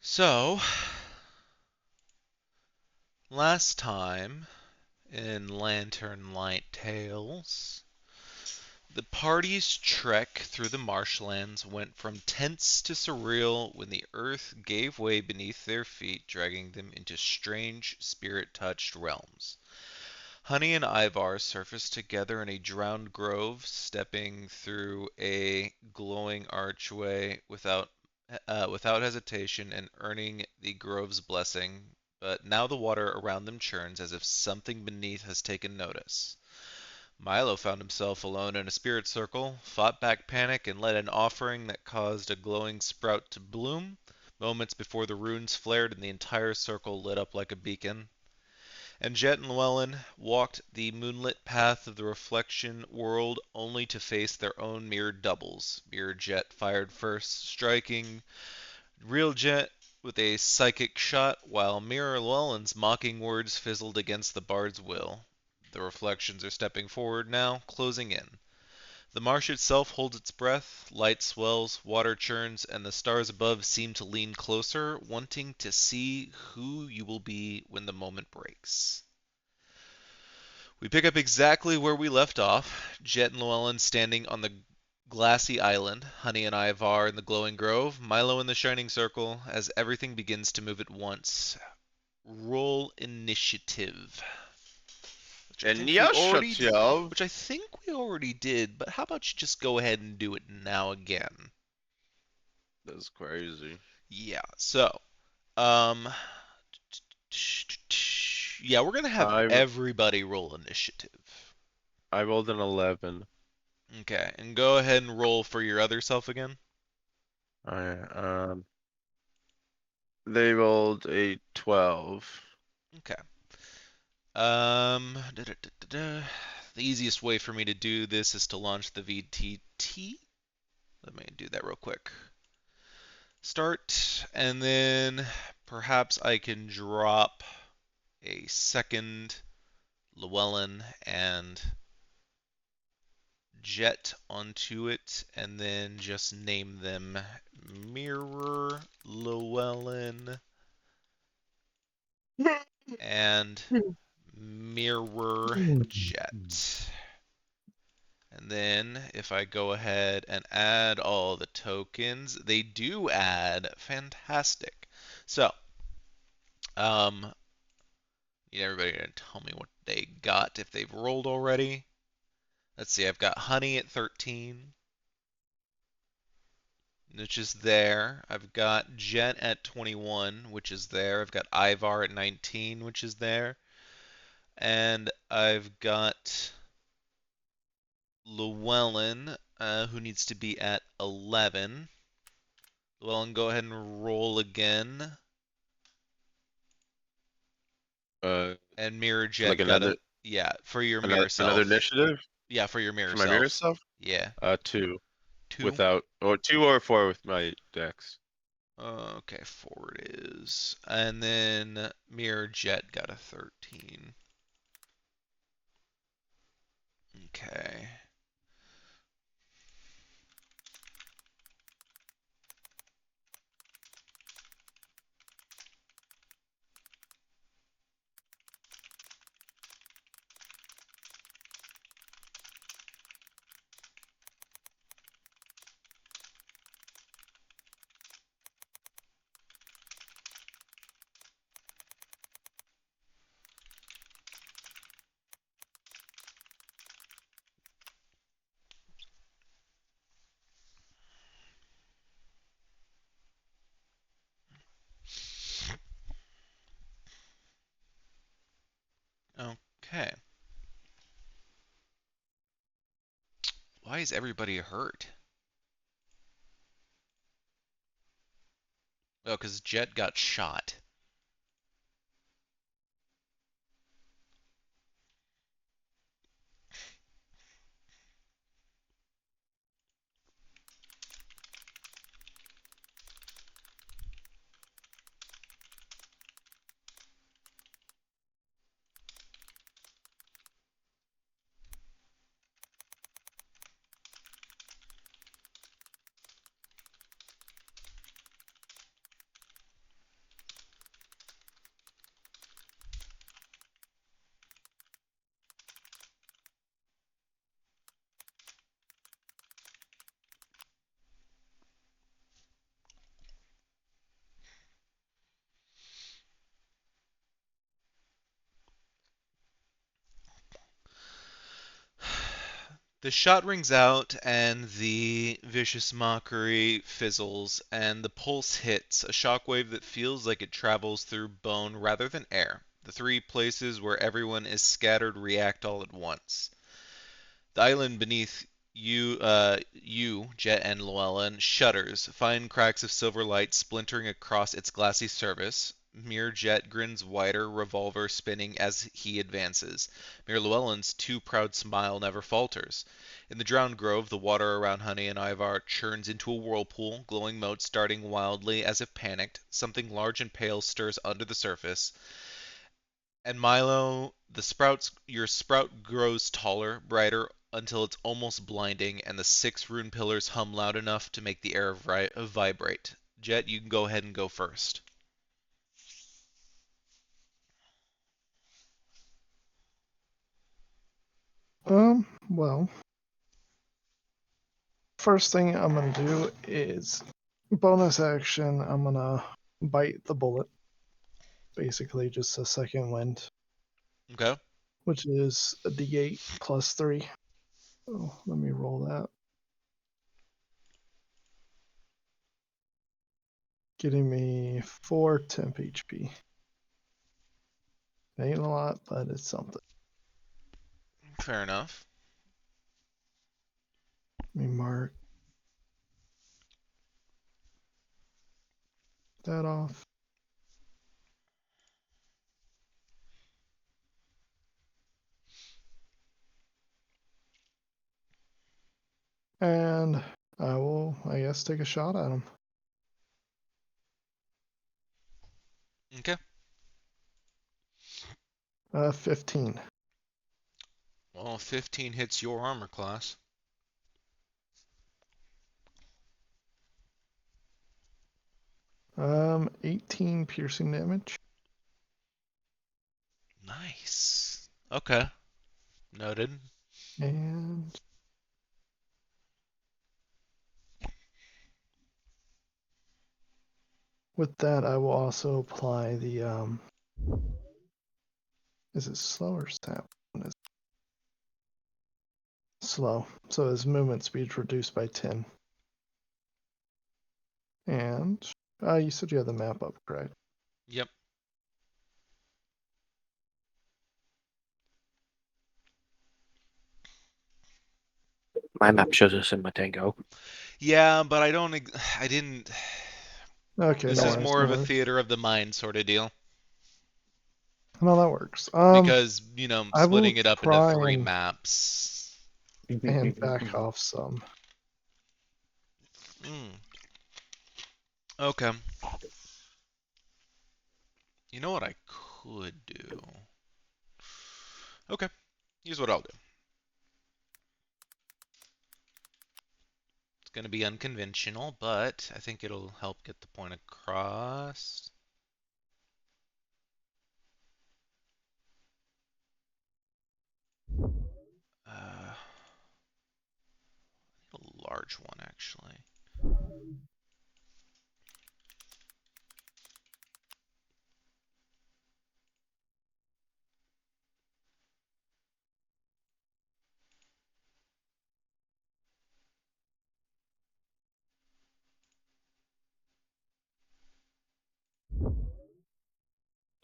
So, last time in Lanternlight Tales, the party's trek through the marshlands went from tense to surreal when the earth gave way beneath their feet, dragging them into strange, spirit-touched realms. Honey and Ivar surfaced together in a drowned grove, stepping through a glowing archway without hesitation and earning the grove's blessing. But now the water around them churns as if something beneath has taken notice. Milo found himself alone in a spirit circle, fought back panic, and led an offering that caused a glowing sprout to bloom. Moments before the runes flared and the entire circle lit up like a beacon. And Jet and Llewellyn walked the moonlit path of the reflection world only to face their own mirrored doubles. Mirror Jet fired first, striking real Jet with a psychic shot, while Mirror Llewellyn's mocking words fizzled against the bard's will. The reflections are stepping forward now, closing in. The marsh itself holds its breath, light swells, water churns, and the stars above seem to lean closer, wanting to see who you will be when the moment breaks. We pick up exactly where we left off. Jet and Llewellyn standing on the glassy island, Honey and Ivar in the glowing grove, Milo in the shining circle, as everything begins to move at once. Roll initiative. Which I think we already Initiative. which I think we already did, but how about you just go ahead and do it now again? That's crazy. Yeah. So, um yeah, we're gonna have I everybody roll initiative. I rolled an 11. Okay, and go ahead and roll for your other self again. I They rolled a 12. Okay. The easiest way for me to do this is to launch the VTT. Let me do that real quick. Start, and then perhaps I can drop a second Llewellyn and Jet onto it, and then just name them Mirror Llewellyn and Mirror Jet. And then if I go ahead and add all the tokens, they do add. Fantastic. So, um, need everybody to tell me what they got if they've rolled already. Let's see, I've got Honey at 13, which is there. I've got Jet at 21, which is there. I've got Ivar at 19, which is there. And I've got Llewellyn, who needs to be at 11. Llewellyn, go ahead and roll again. Uh, And Mirror for like Jet got another a, yeah, for your another mirror another self. initiative Yeah, for your mirror for my mirror self. self. Yeah. 2 Two. without, or 2 or 4 with my dex. Okay, four it is. And then Mirror Jet got a 13. Okay. Okay. Why is everybody hurt? Oh, because Jet got shot. The shot rings out, and the vicious mockery fizzles, and the pulse hits, a shockwave that feels like it travels through bone rather than air. The three places where everyone is scattered react all at once. The island beneath you, Jet and Llewellyn, shudders, fine cracks of silver light splintering across its glassy surface. Mere Jet grins wider, revolver spinning as he advances. Mere Llewellyn's too proud smile never falters. In the drowned grove, the water around Honey and Ivar churns into a whirlpool, glowing motes darting wildly as if panicked. Something large and pale stirs under the surface. And Milo, your sprout grows taller, brighter, until it's almost blinding, and the six rune pillars hum loud enough to make the air vibrate. Jet, you can go ahead and go first. Well, first thing I'm gonna do is bonus action. I'm gonna bite the bullet. Basically, just a second wind, Okay. which is a D8 plus 3. Oh, let me roll that. Getting me 4 temp HP. Ain't a lot, but it's something. Fair enough. Let me mark that off. And I will, I guess, take a shot at him. Okay. 15. Well, 15 hits your armor class. 18 piercing damage. Nice. Okay. Noted. And with that, I will also apply the, is it slow or stab? It's slow. So his movement speed reduced by 10. And you said you had the map up, correct? Yep. My map shows us in Matango. Yeah, but I didn't. Okay, This no is worries, more no of a worries. theater of the mind sort of deal. No, that works. Because, I will splitting it up into try three maps. and back off some. Mm. Okay. You know what I could do? Okay. Here's what I'll do. It's going to be unconventional, but I think it'll help get the point across. Uh, a large one, actually.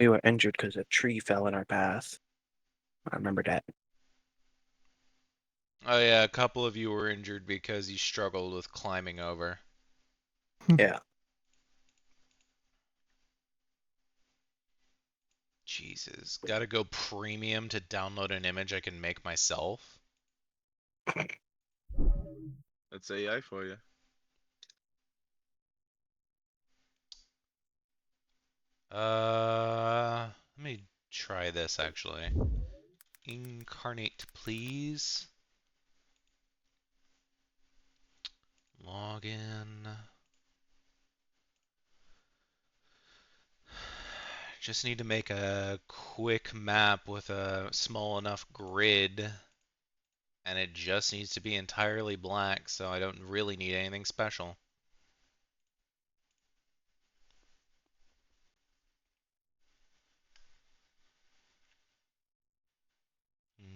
We were injured because a tree fell in our path. I remember that. Oh yeah, a couple of you were injured because you struggled with climbing over. Yeah. Jesus, gotta go premium to download an image I can make myself? That's AI for you. Let me try this actually. Incarnate, please. Login. Just need to make a quick map with a small enough grid, and it just needs to be entirely black, so I don't really need anything special.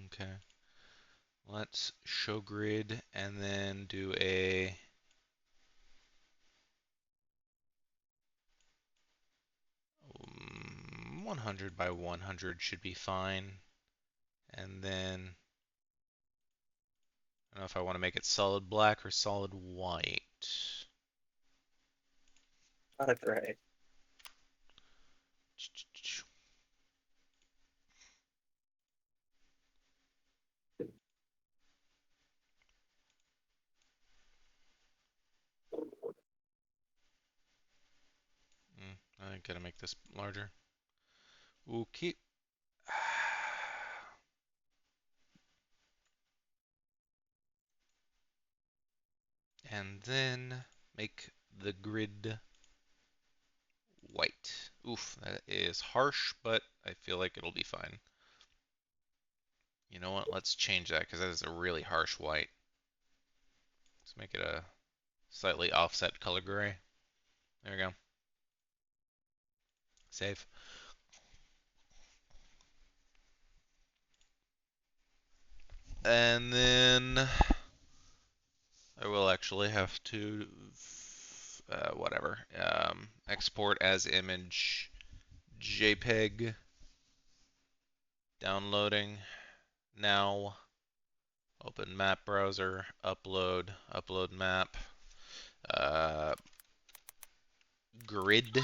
Okay. Let's show grid and then do a 100 by 100 should be fine. And then I don't know if I want to make it solid black or solid white. Not a gray. I gotta make this larger. Okay. And then make the grid white. Oof, that is harsh, but I feel like it'll be fine. You know what? Let's change that because that is a really harsh white. Let's make it a slightly offset color gray. There we go. Save. And then I will actually have to, whatever, export as image JPEG. Downloading now. Open map browser, upload map, grid.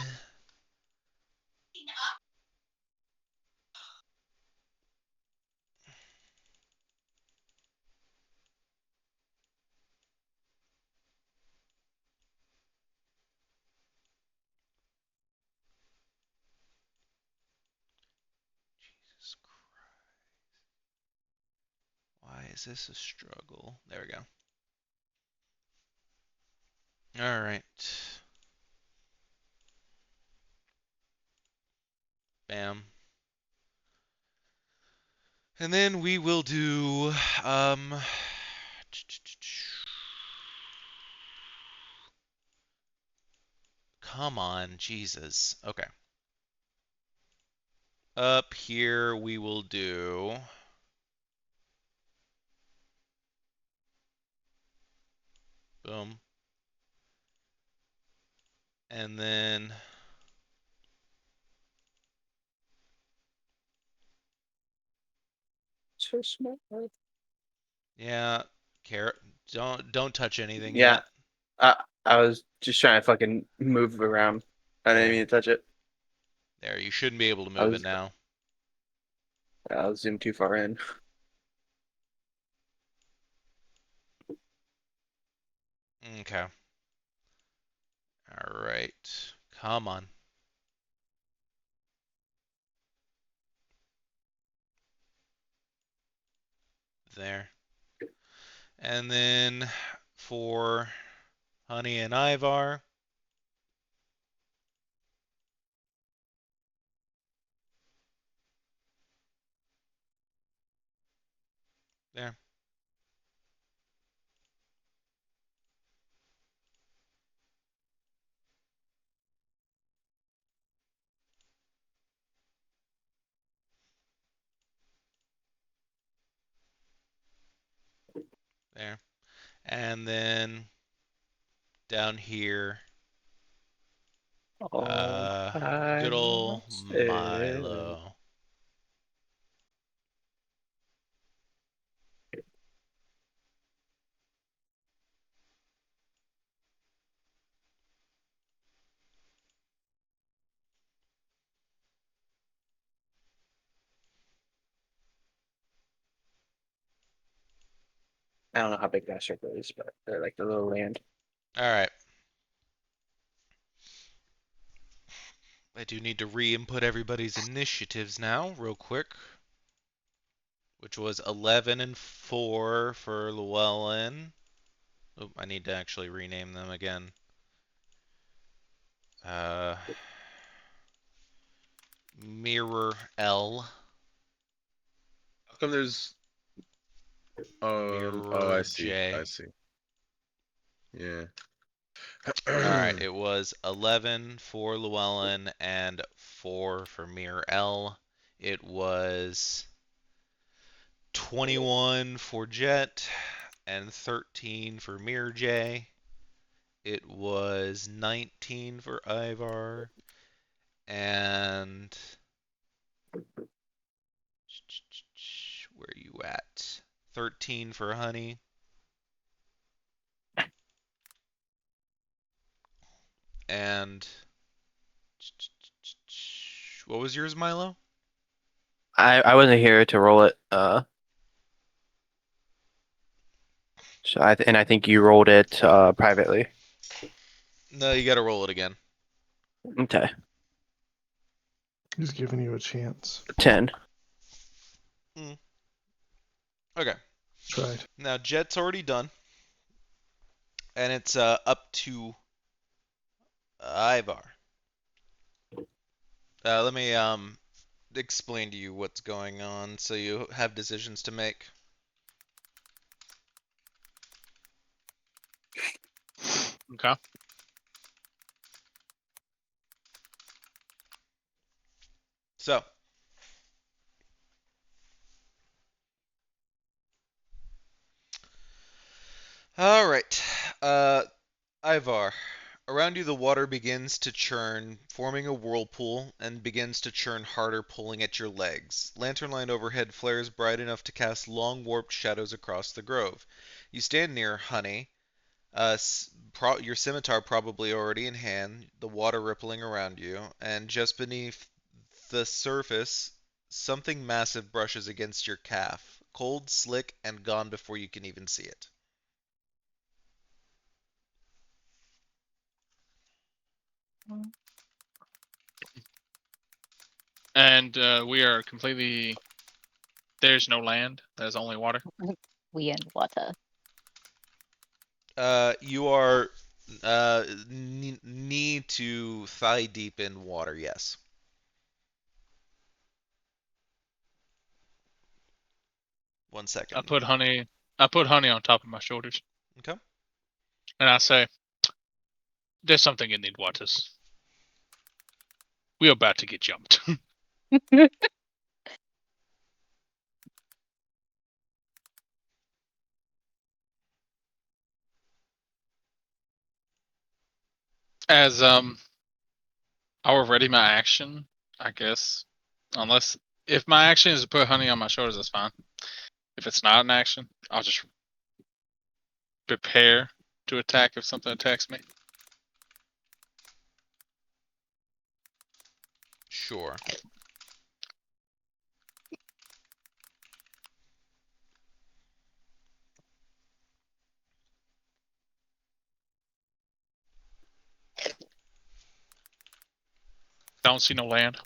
Jesus Christ. Why is this a struggle? There we go. All right. Bam. And then we will do come on, Jesus. Okay. Up here we will do boom. And then So smart. yeah, carrot. Don't touch anything Yeah. yet. I was just trying to fucking move around. I didn't There. mean to touch it. There, you shouldn't be able to I move it was now. I was zoomed too far in. Okay. All right. Come on. There. And then for Honey and Ivar, there. There. And then down here, All I good ol' said. Milo. I don't know how big that circle is, but they're like the little land. All right. I do need to re-input everybody's initiatives now, real quick. Which was 11 and 4 for Llewellyn. Oh, I need to actually rename them again. Mirror L. How come there's oh, I Mirror see. J. I see. Yeah. Alright, it was 11 for Llewellyn and 4 for Mirror L. It was 21 for Jet and 13 for Mirror J. It was 19 for Ivar and where are you at? 13 for Honey. And what was yours, Milo? I wasn't here to roll it. So I think you rolled it privately. No, you got to roll it again. Okay, He's giving you a chance. 10. Okay. Tried. Now Jet's already done, and it's up to Ivar. Let me explain to you what's going on, so you have decisions to make. Okay. So, all right, Ivar. Around you, the water begins to churn, forming a whirlpool, and begins to churn harder, pulling at your legs. Lanternlight overhead flares bright enough to cast long, warped shadows across the grove. You stand near Honey, your scimitar probably already in hand, the water rippling around you, and just beneath the surface, something massive brushes against your calf, cold, slick, and gone before you can even see it. And we are completely. There's no land. There's only water. We in water. You are knee to thigh deep in water, yes. One second. I put honey. I put honey on top of my shoulders. Okay. And I say, "There's something in these waters. We're about to get jumped." As I'll ready my action, I guess. Unless if my action is to put honey on my shoulders, that's fine. If it's not an action, I'll just prepare to attack if something attacks me. Sure. Don't see no land.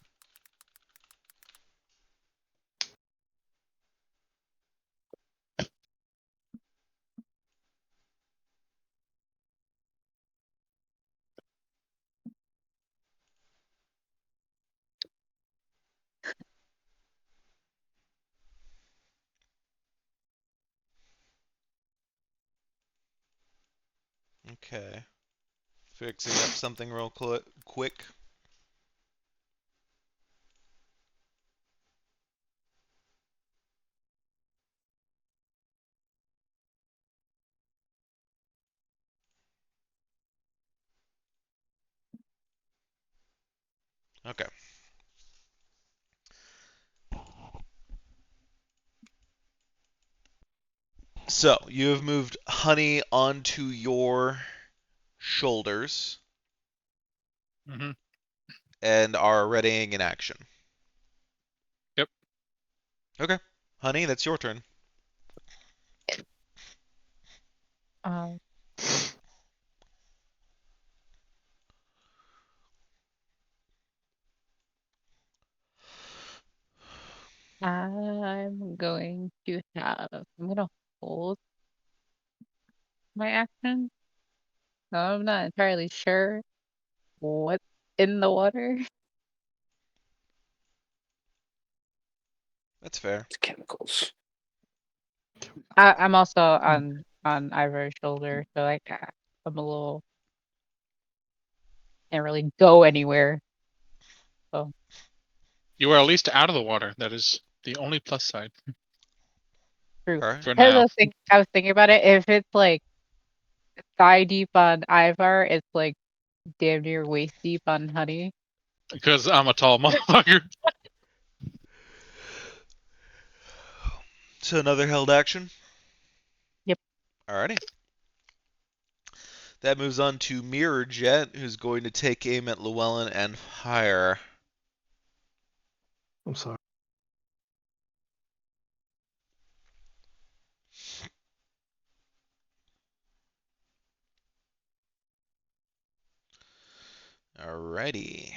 Okay. Fixing up something real quick. Okay. So, you have moved honey onto your shoulders Mm-hmm. and are readying in action. Yep. Okay. Honey, that's your turn. Um, I'm going to have. I'm gonna hold my action. No, I'm not entirely sure what's in the water. That's fair. It's chemicals. I'm also on Ivor's shoulder, so like I'm a little can't really go anywhere. So You are at least out of the water. That is the only plus side. True. All right. For I now. was thinking about it. If it's like thigh deep on Ivar, it's like damn near waist deep on Honey. Because I'm a tall motherfucker. So another held action. Yep. Alrighty. That moves on to Mirror Jet, who's going to take aim at Llewellyn and fire. I'm sorry. Alrighty.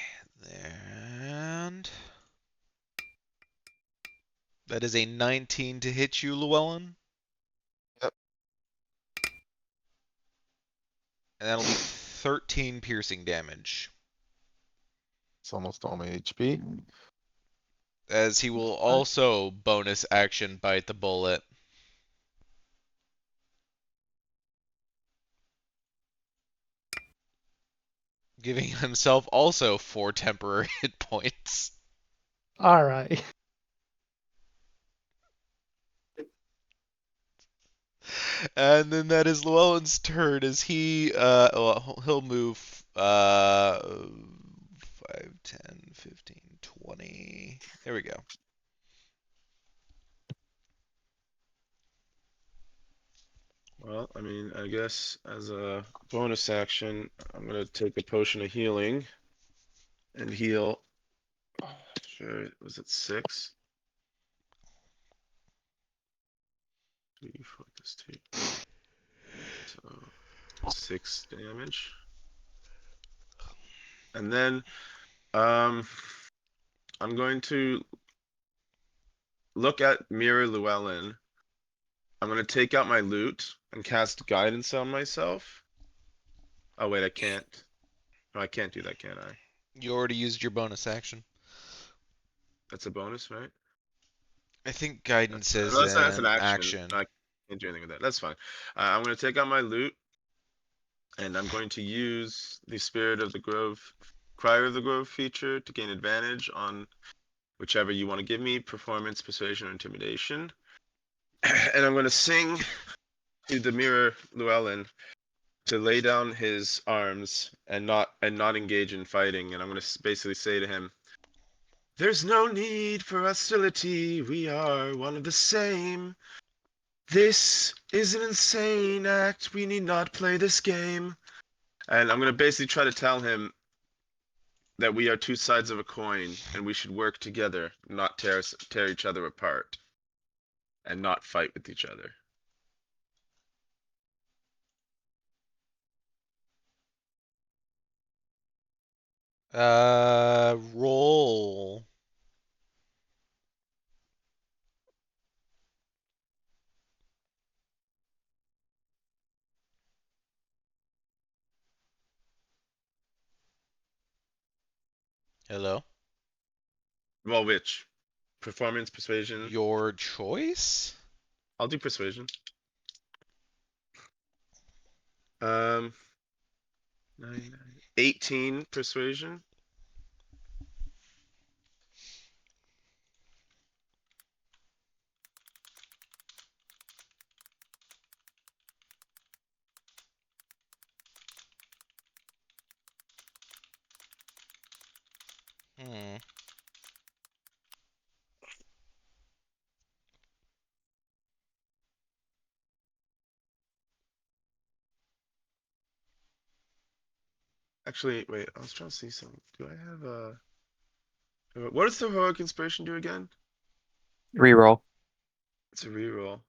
And that is a 19 to hit you, Llewellyn. Yep. And that'll be 13 piercing damage. It's almost all my HP. As he will also bonus action bite the bullet. Giving himself also 4 temporary hit points. All right. And then that is Llewellyn's turn as he'll move 5, 10, 15, 20. There we go. Well, I mean, I guess as a bonus action, I'm gonna take a potion of healing and heal. Sure, was it 6? 3, 4, plus 2. So 6 damage. And then I'm going to look at Mirror Llewellyn. I'm gonna take out my loot and cast guidance on myself. Oh wait, I can't. No, I can't do that, can I? You already used your bonus action. That's a bonus, right? I think guidance is That's an an action. action. I can't do anything with that. That's fine. I'm gonna take out my loot, and I'm going to use the Spirit of the Grove, Crier of the Grove feature to gain advantage on whichever you want to give me: performance, persuasion, or intimidation. And I'm gonna sing to the Mirror Llewellyn to lay down his arms and not engage in fighting. And I'm gonna basically say to him, "There's no need for hostility. We are one of the same. This is an insane act. We need not play this game." And I'm gonna basically try to tell him that we are two sides of a coin and we should work together, not tear each other apart, and not fight with each other. Roll. Hello? Well, which? Performance, persuasion? Your choice? I'll do persuasion. Um, 18 persuasion. Hmm. Actually, wait, I was trying to see something. Do I have a... What does the heroic inspiration do again? Reroll. It's a reroll.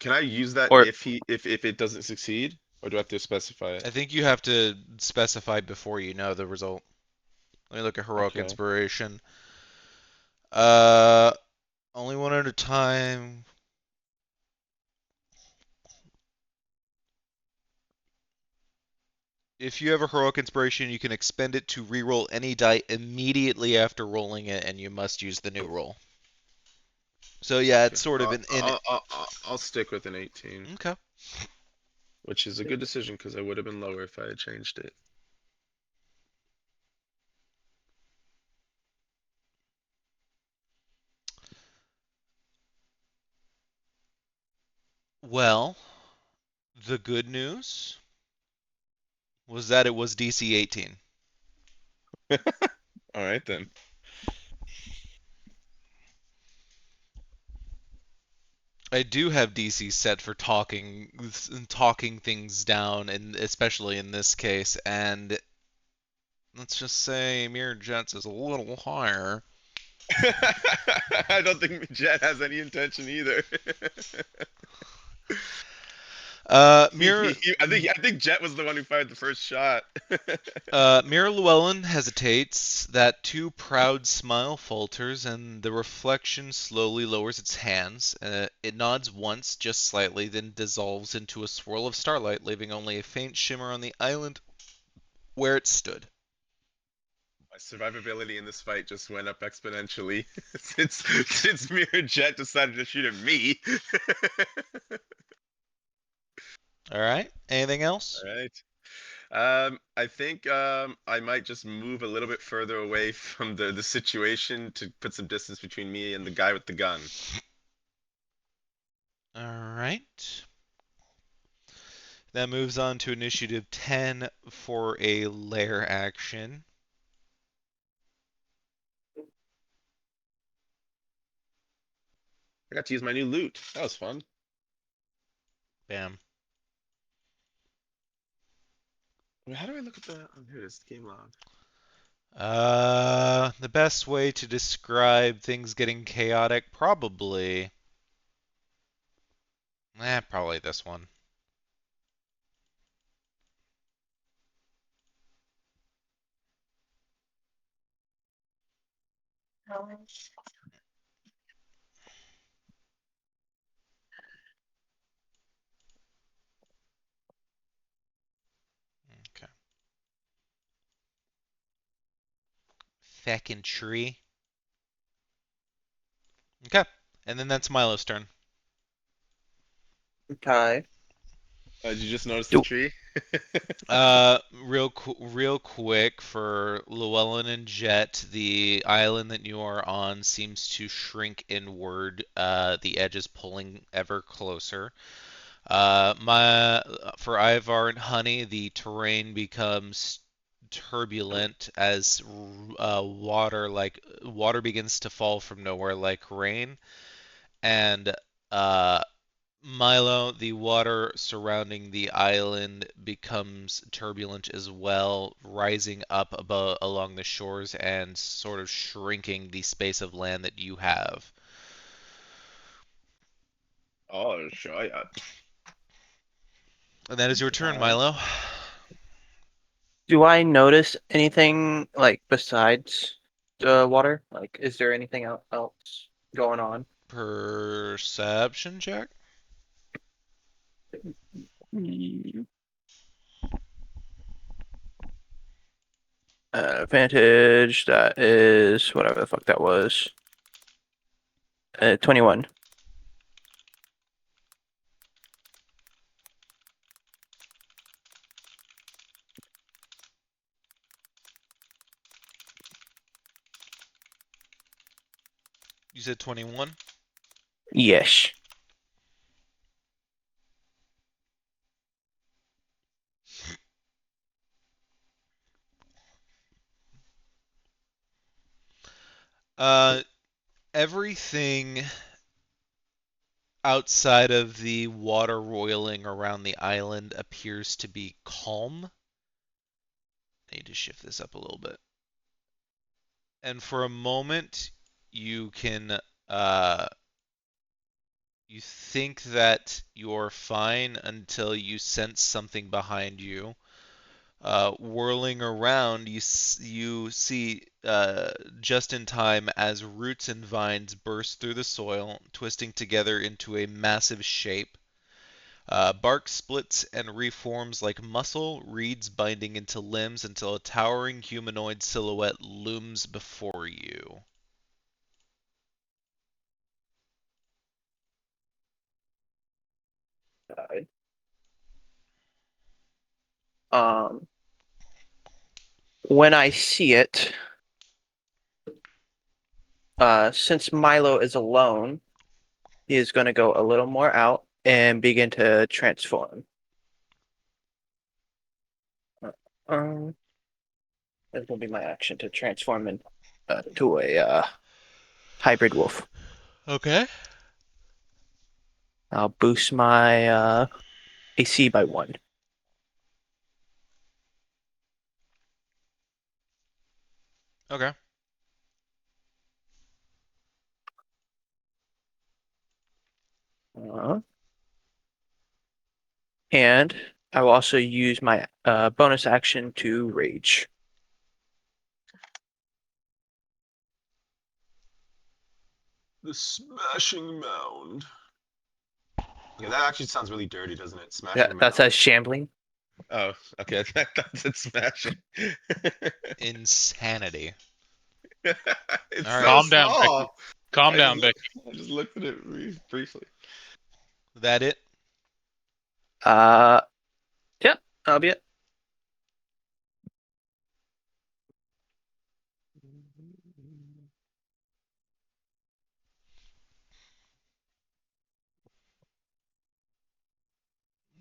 Can I use that Or if it doesn't succeed? Or do I have to specify I it? think you have to specify before you know the result. Let me look at heroic Okay. inspiration. Uh, only one at a time. If you have a heroic inspiration, you can expend it to reroll any die immediately after rolling it, and you must use the new roll. So yeah, it's sort of I'll stick with an 18, Okay. which is a good decision because I would have been lower if I had changed it. Well, the good news was that it was DC 18. All right then. I do have DC set for talking things down, and especially in this case. And let's just say Mirror Jets is a little higher. I don't think Jet has any intention either. Mirror I think Jet was the one who fired the first shot. Mirror Llewellyn hesitates. That too proud smile falters, and the reflection slowly lowers its hands. It nods once, just slightly, then dissolves into a swirl of starlight, leaving only a faint shimmer on the island where it stood. My survivability in this fight just went up exponentially since Mirror Jet decided to shoot at me. All right. Anything else? All right. I think I might just move a little bit further away from the situation to put some distance between me and the guy with the gun. All right. That moves on to initiative 10 for a lair action. I got to use my new loot. That was fun. Bam. Wait, how do I look at the? Oh, here it is. Game log. The best way to describe things getting chaotic, probably. Probably this one. Okay. Feckin' tree. Okay. And then that's Milo's turn. Okay. Did you just notice the Do- tree? Real quick for Llewellyn and Jet, the island that you are on seems to shrink inward. The edge is pulling ever closer. For Ivar and Honey, the terrain becomes turbulent as water begins to fall from nowhere like rain, and uh, Milo, the water surrounding the island becomes turbulent as well, rising up above along the shores and sort of shrinking the space of land that you have. Oh, sure. Yeah. And that is your turn, Alright. Milo. Do I notice anything like besides the water? Like, is there anything else going on? Perception check. Advantage. That is whatever the fuck that was. 21. You said 21? Yes. Uh, Everything outside of the water roiling around the island appears to be calm. I need to shift this up a little bit. And for a moment, you can you think that you're fine until you sense something behind you. Whirling around, you see just in time as roots and vines burst through the soil, twisting together into a massive shape. Bark splits and reforms like muscle, reeds binding into limbs until a towering humanoid silhouette looms before you. Um, when I see it, since Milo is alone, he is going to go a little more out and begin to transform. That's gonna be my action to transform to a hybrid wolf. Okay. I'll boost my AC by 1. Okay. And I will also use my bonus action to rage. The smashing mound. Yeah, that actually sounds really dirty, doesn't it? Smashing Yeah, mound. that says shambling. Oh, okay. That's it. Smashing. Insanity. It's All right. so Calm down, Becky. small. Calm down, Becky. I just looked at it briefly. That it? Yep, that'll be it.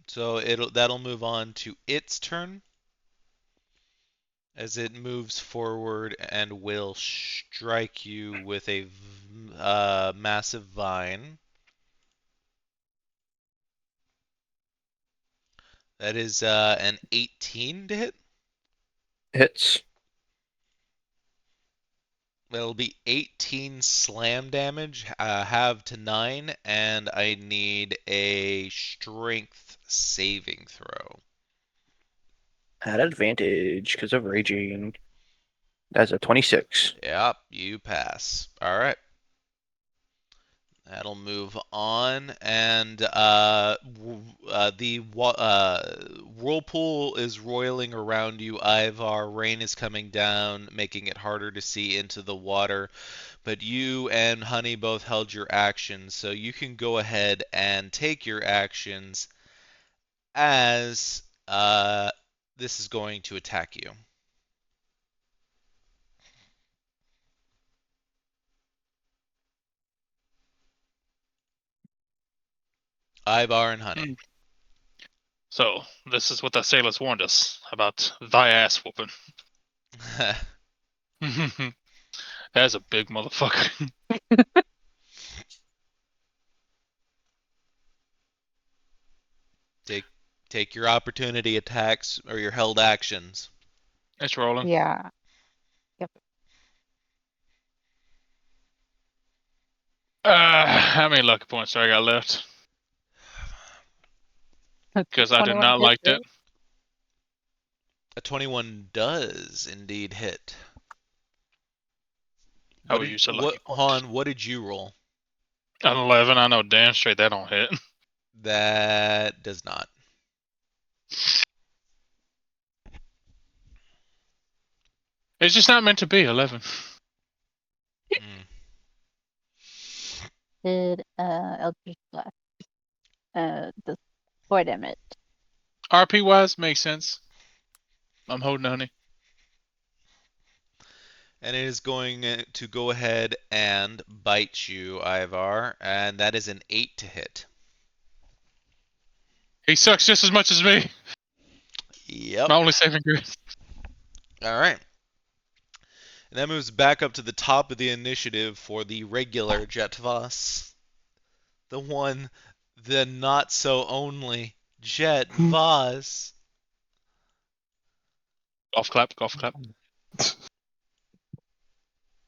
So that'll move on to its turn as it moves forward and will strike you with a massive vine. That is an 18 to hit. Hits. It'll be 18 slam damage, halve to 9, and I need a strength saving throw. At advantage because of raging. That's a 26. Yep, you pass. All right. That'll move on, and the whirlpool is roiling around you, Ivar. Rain is coming down, making it harder to see into the water. But you and Honey both held your actions, so you can go ahead and take your actions as this is going to attack you. Ivar and Honey. So, this is what the sailors warned us about thy ass whooping. That's a big motherfucker. Take your opportunity attacks or your held actions. It's rolling. Yeah. Yep. How many lucky points do I got left? Because I did 21 not hits, like that. right? A 21 does indeed hit. I will use a lucky point. Han, what did you roll? An 11, I know damn straight that don't hit. That does not. It's just not meant to be 11. Mm. Did Eldritch Blast. The 4 damage. RP wise, makes sense. I'm holding honey. And it is going to go ahead and bite you, Ivar, and that is an 8 to hit. He sucks just as much as me. Yep. My only saving grace. All right. And that moves back up to the top of the initiative for the regular Jetvas. The not so only Jetvas. Golf clap, golf clap.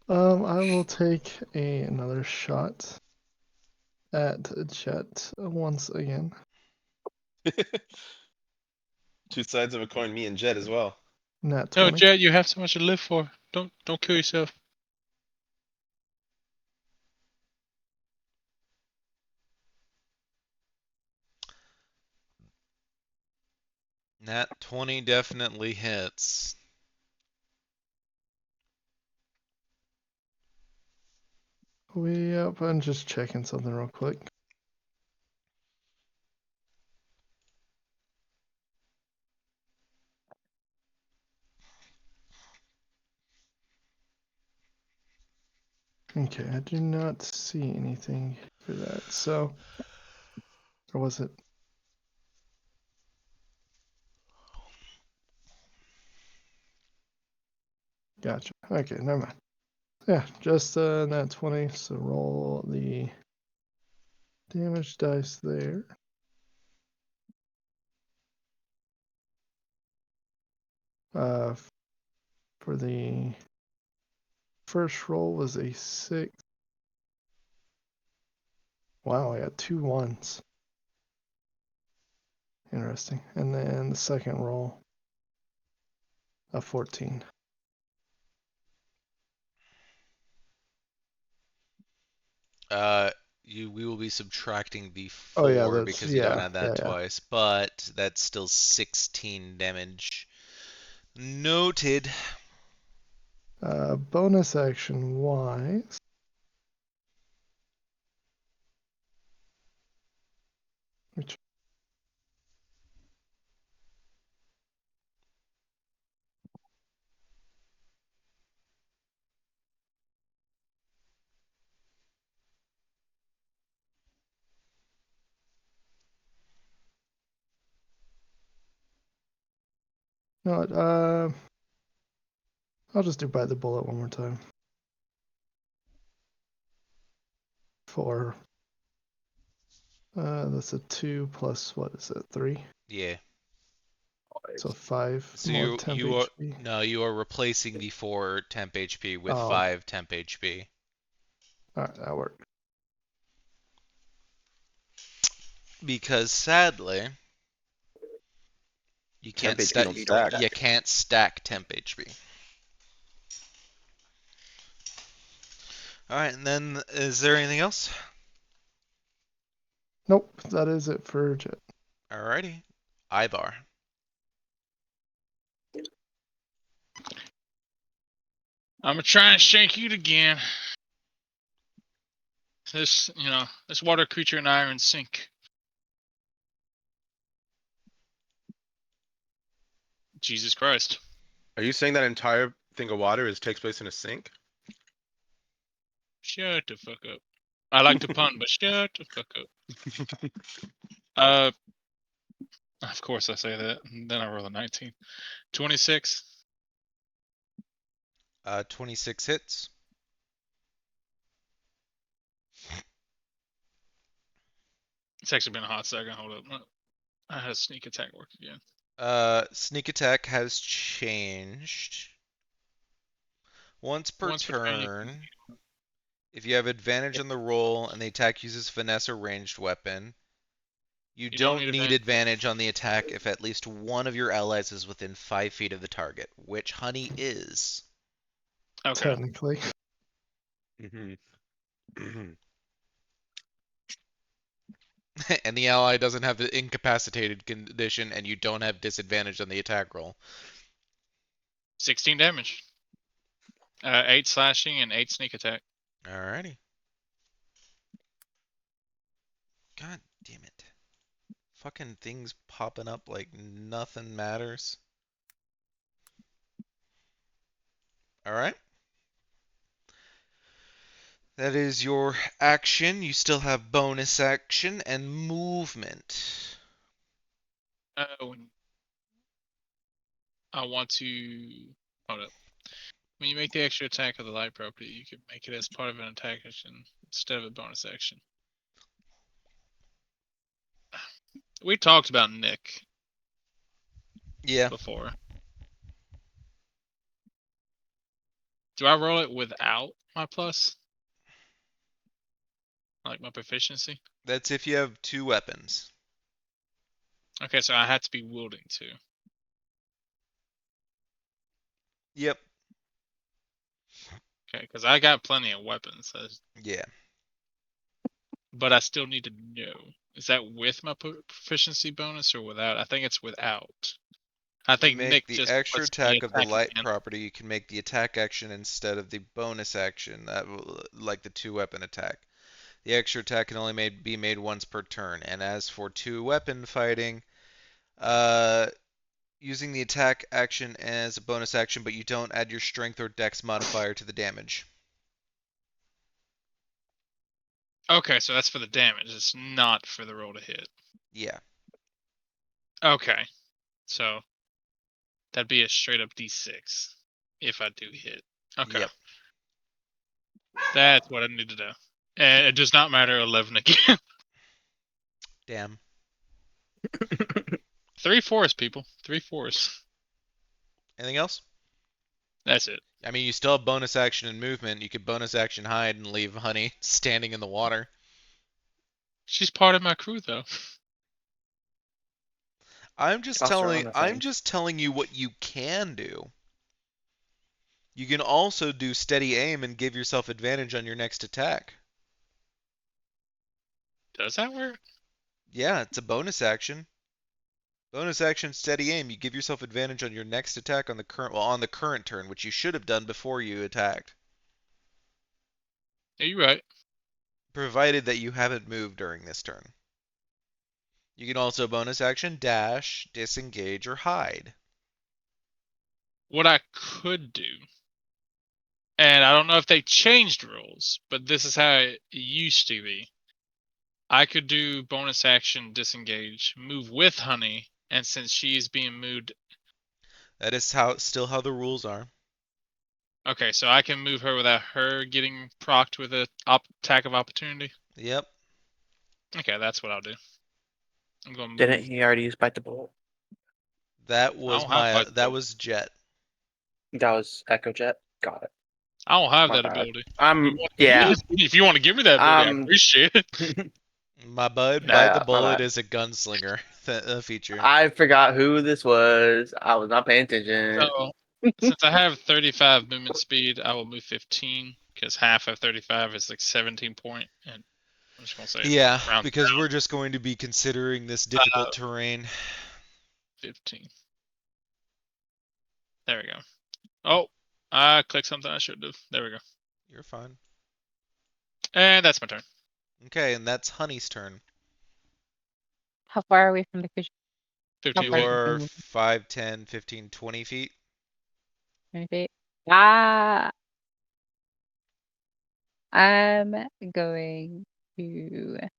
I will take another shot at Jet once again. Two sides of a coin, me and Jet as well. Nat No, 20. Jet, you have so much to live for. Don't kill yourself. Nat 20 definitely hits. Yep, I'm just checking something real quick. Okay, I do not see anything for that. So Or was it? Gotcha. Okay, never mind. Yeah, just nat 20. So roll the damage dice there. For the first roll was a 6. Wow, I got 2 1s. Interesting. And then the second roll, a 14. We will be subtracting the Oh yeah, 4 that's because you don't yeah, have that yeah, yeah. twice, but that's still 16 damage. Noted. Bonus action wise, which no, I'll just do bite the bullet one more time. For that's a 2 plus what is it, 3? Yeah. So 5 So more you temp you are HP. no, you are replacing the 4 temp HP with Oh, 5 temp HP. alright, that worked. Because sadly, you Temp can't HP stack don't stack. you can't stack temp HP. All right, and then is there anything else? Nope, that is it for Jet. Alrighty. Ivar. I'm gonna try and shake you again. This water creature and I are in sync. Jesus Christ. Are you saying that entire thing of water takes place in a sink? Shut the fuck up. I like to pun, but shut the fuck up. Of course I say that. And then I roll a 19. 26. 26 hits. It's actually been a hot second. Hold up. I had a sneak attack work again. Sneak attack has changed. Once per Once per turn, turn, if you have advantage on the roll and the attack uses finesse or ranged weapon, you don't don't need advantage on the attack if at least one of your allies is within 5 feet of the target, which Honey is. Okay. Technically. Mm-hmm. And the ally doesn't have the incapacitated condition, and you don't have disadvantage on the attack roll. 16 damage. 8 slashing and 8 sneak attack. Alrighty. God damn it. Fucking things popping up like nothing matters. Alright. That is your action. You still have bonus action and movement. I want to... Hold up. When you make the extra attack of the light property, you can make it as part of an attack action instead of a bonus action. We talked about Nick Yeah. before. Do I roll it without my plus? Like my proficiency? That's if you have 2 weapons. Okay, so I had to be wielding too. Yep. Okay, because I got plenty of weapons. Yeah. But I still need to know. Is that with my proficiency bonus or without? I think it's without. I To think make Nick the just extra puts the attack of the attack light again. property, you can make the attack action instead of the bonus action, like the 2-weapon attack. The extra attack can only be made once per turn. And as for 2-weapon fighting, using the attack action as a bonus action, but you don't add your strength or dex modifier to the damage. Okay, so that's for the damage. It's not for the roll to hit. Yeah. Okay, so that'd be a straight up D6 if I do hit. Okay, Yep. that's what I need to know. And it does not matter 11 again. Damn. 3 fours, people. 3 fours. Anything else? That's it. I mean, you still have bonus action and movement. You could bonus action hide and leave Honey standing in the water. She's part of my crew, though. I'm just Toss her telling on the I'm thing. just telling you what you can do. You can also do steady aim and give yourself advantage on your next attack. Does that work? Yeah, it's a bonus action. Bonus action steady aim. You give yourself advantage on your next attack on the current turn, which you should have done before you attacked, Yeah, you're right. provided that you haven't moved during this turn. You can also bonus action dash, disengage, or hide. What I could do, and I don't know if they changed rules, but this is how it used to be. I could do bonus action disengage, move with Honey, and since she's being moved, That is still how the rules are. okay, so I can move her without her getting procced with a attack of opportunity. Yep. Okay, that's what I'll do. I'm gonna move. Didn't he already use bite the bullet? That was don't have bite the that bullet. was Jet. That was Echo Jet. Got it. I don't have My that bad. ability. Yeah. If you want to give me that ability, I Um, appreciate it. My bud, Nah, Bite the my Bullet bad. is a gunslinger feature. I forgot who this was. I was not paying attention. So, since I have 35 movement speed, I will move 15 because half of 35 is like 17 point, and I'm just gonna say Yeah, round because we're just going to be considering this difficult terrain. 15. There we go. Oh, I clicked something I shouldn't have. There we go. You're fine. And that's my turn. Okay, and that's Honey's turn. How far away from the creature? 15 far feet. you can You're move? 5, 10, 15, 20 feet. 20 feet. Ah, I'm going to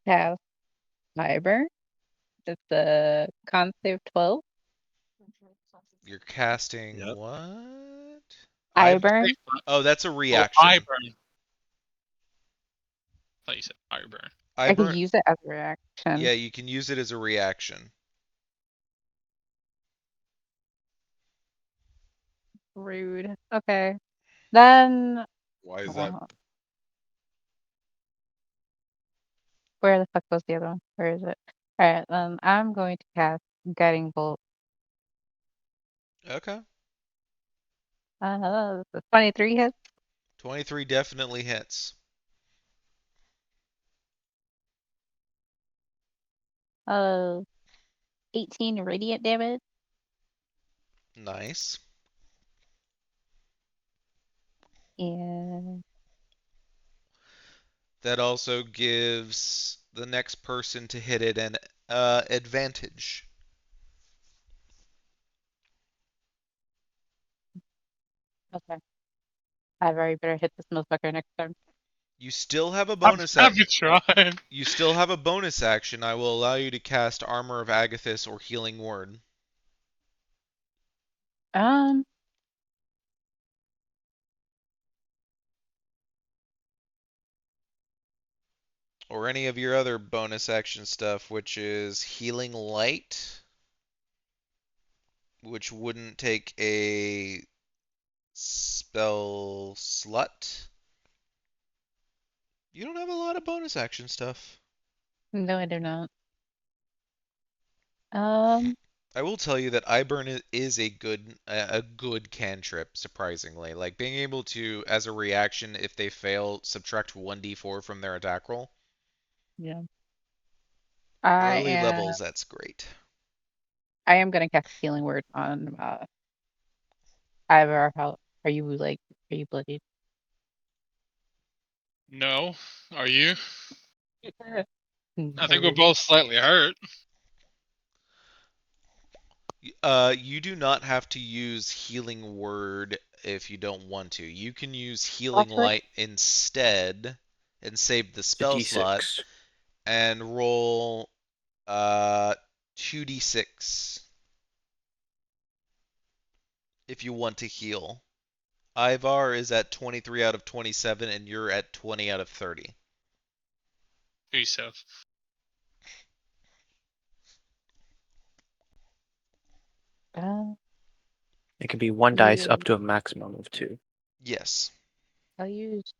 cast Fiber. It's a con save 12. You're casting Yep. what? I burn. Oh, that's a Oh, reaction. I burn. I thought you said fire burn. I could burn. use it as a reaction. Yeah, you can use it as a reaction. Rude. Okay. Then Why is that? where the fuck was the other one? Where is it? Alright, then I'm going to cast Guiding Bolt. Okay. 23 hits. 23 definitely hits. 18 radiant damage. Nice. And That also gives the next person to hit it an advantage. okay. I very better hit this motherfucker next time. You still have a bonus I've action. been trying. You still have a bonus action. I will allow you to cast Armor of Agathis or Healing Word. Or any of your other bonus action stuff, which is Healing Light, which wouldn't take a spell slot. You don't have a lot of bonus action stuff. No, I do not. I will tell you that Iburn is a good cantrip, surprisingly. Like being able to, as a reaction, if they fail, subtract 1d4 from their attack roll. Yeah. Early levels, that's great. I am gonna cast Healing Word on Ivor. How are you are you bloodied? No. Are you? I think we're No. both slightly hurt. You do not have to use Healing Word if you don't want to. You can use healing Phosphorus? light instead and save the It's a spell slot D6. and roll 2d6 if you want to heal. Ivar is at 23 out of 27 and you're at 20 out of 30. Do yourself. Uh, It can be 1 dice yeah, up to a maximum of 2. Yes. I'll use.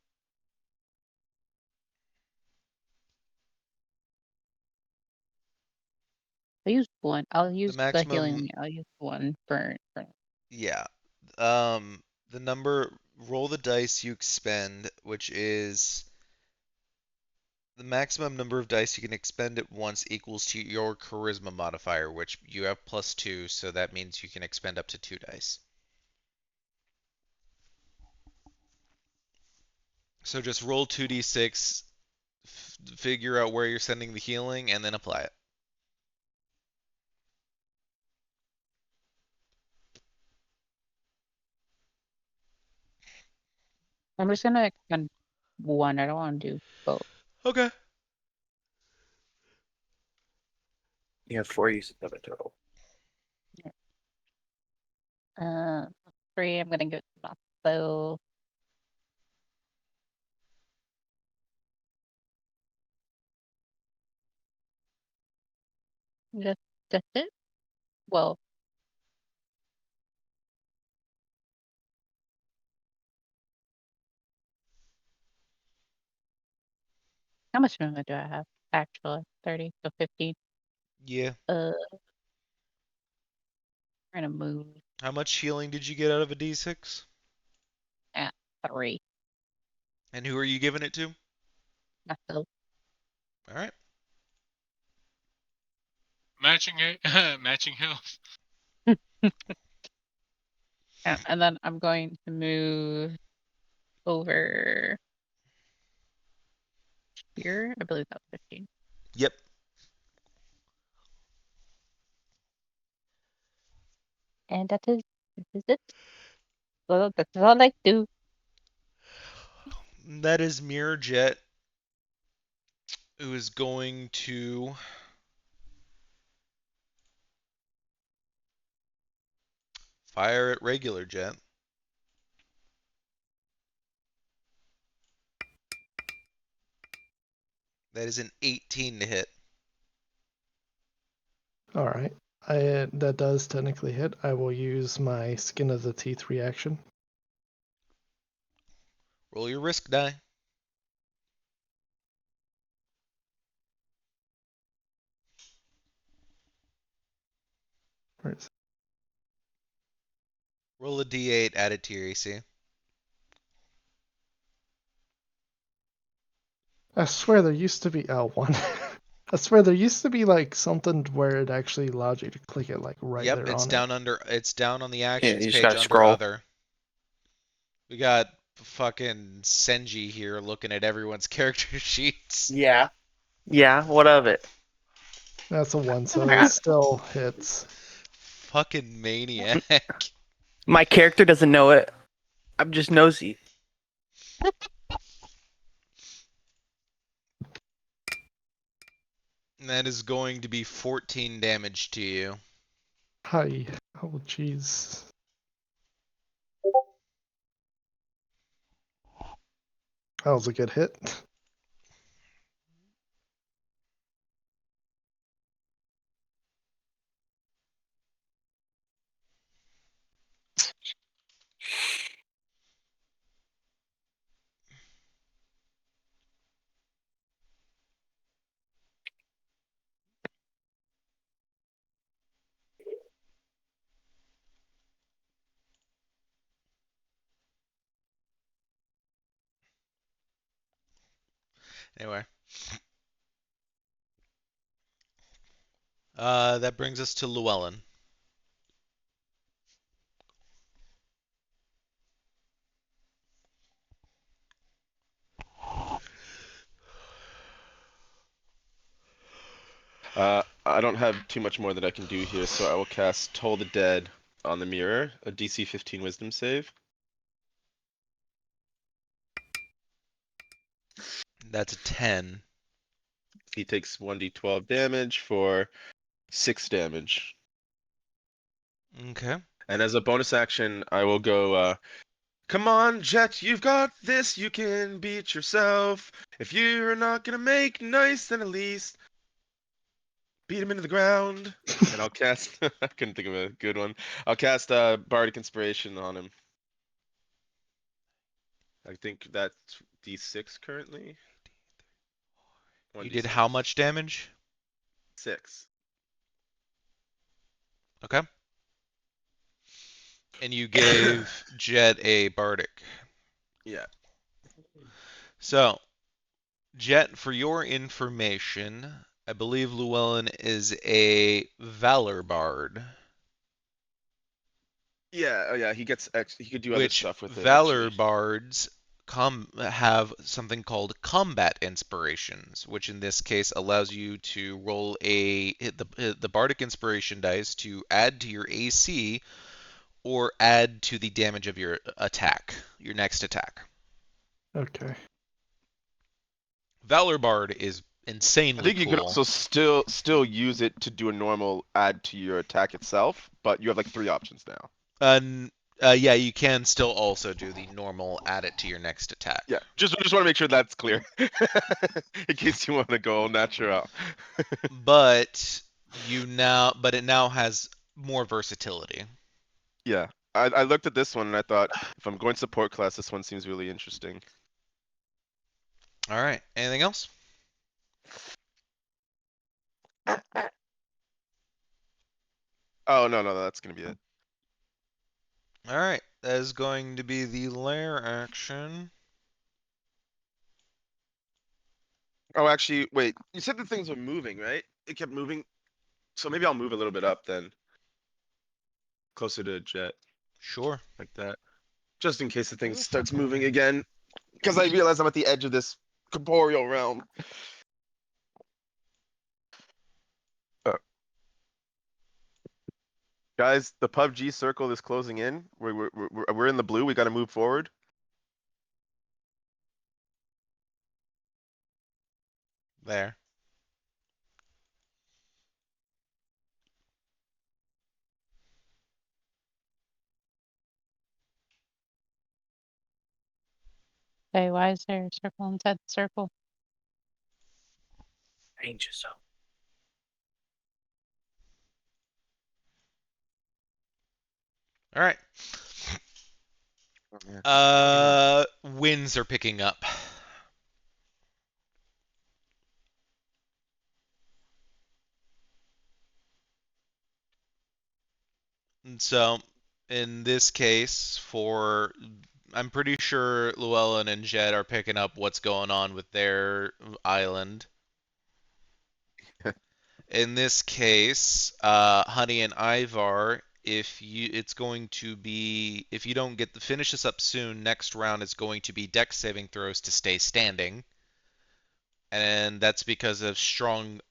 I'll use one. I'll use the maximum- healing. I'll use one for. Yeah. The number, roll the dice you expend, which is the maximum number of dice you can expend at once equals to your charisma modifier, which you have +2, so that means you can expend up to 2 dice. So just roll 2d6, figure out where you're sending the healing, and then apply it. I'm just gonna expend one. I don't want to do both. Okay. You have 4 uses of it total. Uh, 3. I'm gonna give it to bow. Just it. Well, how much movement do I have? Actually, 30, so 15. Yeah. I'm gonna move How much healing did you get out of a d6? at 3. And who are you giving it to? Myself. All right. Matching matching health. And then I'm going to move over here. I believe that's 15. Yep. And that is it. Well, that's all I do. That is Mirror Jet, who is going to fire at regular Jet. That is an 18 to hit. All right. That does technically hit. I will use my skin of the teeth reaction. Roll your risk die. Where is it? Roll a d8, add it to your AC. I swear there used to be L1. I swear there used to be like something where it actually allowed you to click it like right Yep, there it's on down under. It's down on the actions you just page gotta under scroll. other. We got fucking Senji here looking at everyone's character sheets. Yeah. Yeah, what of it? it. That's a 1, so Crap. it still hits. Fucking maniac. My character doesn't know it. I'm just nosy. And that is going to be 14 damage to you. Hi. Oh, jeez. That was a good hit. Anyway. That brings us to Llewellyn. I don't have too much more that I can do here, so I will cast Toll the Dead on the mirror, a DC 15 Wisdom save. That's a 10. He takes 1d12 damage for 6 damage. Okay. And as a bonus action, I will go, come on, Jet, you've got this, you can beat yourself. If you're not gonna make nice, then at least beat him into the ground. And I'll cast, I couldn't think of a good one. I'll cast Bardic Inspiration on him. I think that's D6 currently. You did 1d6. how much damage? 6. Okay. And you gave Jet a bardic. Yeah. So, Jet, for your information, I believe Llewellyn is a Valor Bard, Yeah, oh yeah, he gets he could do other which stuff with it Valor actually. Bards have something called combat inspirations, which in this case allows you to roll the bardic inspiration dice to add to your AC or add to the damage of your attack, your next attack. Okay. Valor Bard is I insanely think you could cool. also still use it to do a normal add to your attack itself, but you have like 3 options now. Yeah, you can still also do the normal add it to your next attack. Yeah, just want to make sure that's clear, in case you want to go natural. But it now has more versatility. Yeah, I looked at this one and I thought, if I'm going support class, this one seems really interesting. All right. Anything else? Oh no, that's gonna be it. All right. That is going to be the lair action. Oh, actually, wait. You said the things were moving, right? It kept moving, so maybe I'll move a little bit up then, closer to Jet, Sure. like that, just in case the thing starts moving again. Because I realize I'm at the edge of this corporeal realm. Guys, the PUBG circle is closing in. We're in the blue. We got to move forward. There. Hey, why is there a circle inside the circle? Danger zone. All right. Oh, Winds are picking up. And so, in this case, I'm pretty sure Llewellyn and Jed are picking up what's going on with their island. In this case, Honey and Ivar, if you don't finish this up soon, next round is going to be dex saving throws to stay standing, and that's because of strong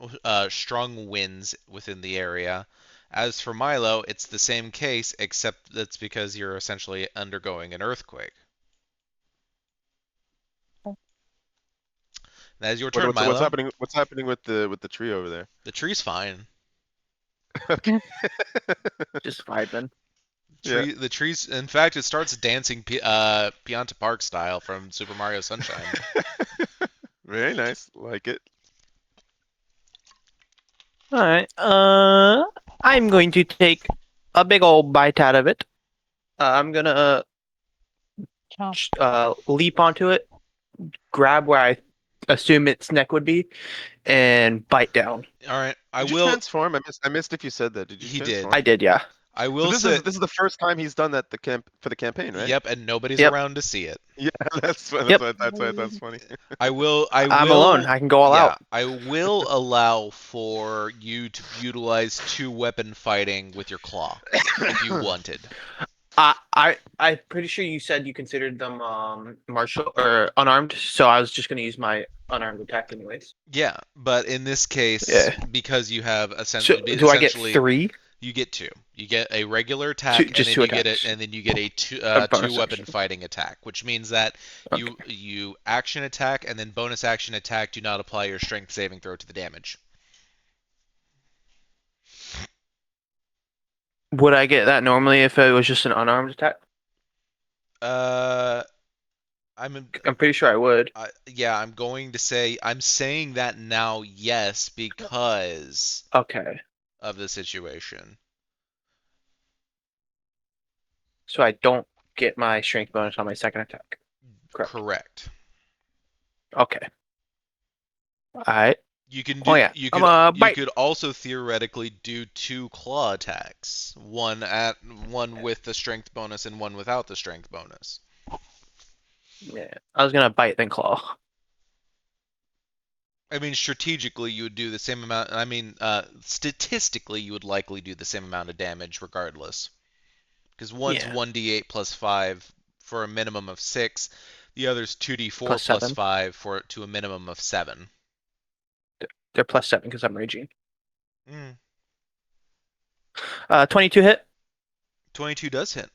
winds within the area. As for Milo, it's the same case, except that's because you're essentially undergoing an earthquake. That is your turn, what's Milo. happening? What's happening with the tree over there? The tree's fine. Just vibing. The trees. In fact, it starts dancing Pianta Park style from Super Mario Sunshine. Very nice. Like it. All right. I'm going to take a big old bite out of it. I'm gonna Chomp. leap onto it, grab where I assume its neck would be, and bite down. All right, Did you transform? I missed if you said that. Did you He did. transform? I did, yeah. I So will this say. is the first time he's done that for the campaign, right? Yep, and nobody's Yep. around to see it. Yeah, that's why Yep. that's funny. I'm alone. I can go all out. I will allow for you to utilize 2-weapon fighting with your claw if you wanted. I'm pretty sure you said you considered them martial or unarmed, so I was just gonna use my unarmed attack anyways. Yeah, but in this case, Yeah. because you have So essentially do I get 3? You get two. You get a regular attack, and just then two you get it, attacks. and then you get a A bonus two weapon action. fighting attack, which means that Okay. you action attack and then bonus action attack. Do not apply your strength saving throw to the damage. Would I get that normally if it was just an unarmed attack? Uh, I'm I'm pretty sure I would. yeah. I'm saying that now, yes, because Okay. of the situation. So I don't get my strength bonus on my second attack. Correct. Correct. Okay. Alright. You can Oh do. yeah. You I'm could. a You bite. could also theoretically do two claw attacks. One with the strength bonus and one without the strength bonus. Yeah. I was gonna bite then claw. I mean, strategically, you would do the same amount. I mean, statistically, you would likely do the same amount of damage regardless. Because one's Yeah. 1d8 plus 5 for a minimum of 6. The other's 2d4 Plus plus 7. 5 to a minimum of 7. They're plus 7 because I'm raging. Mm. 22 hit. 22 does hit.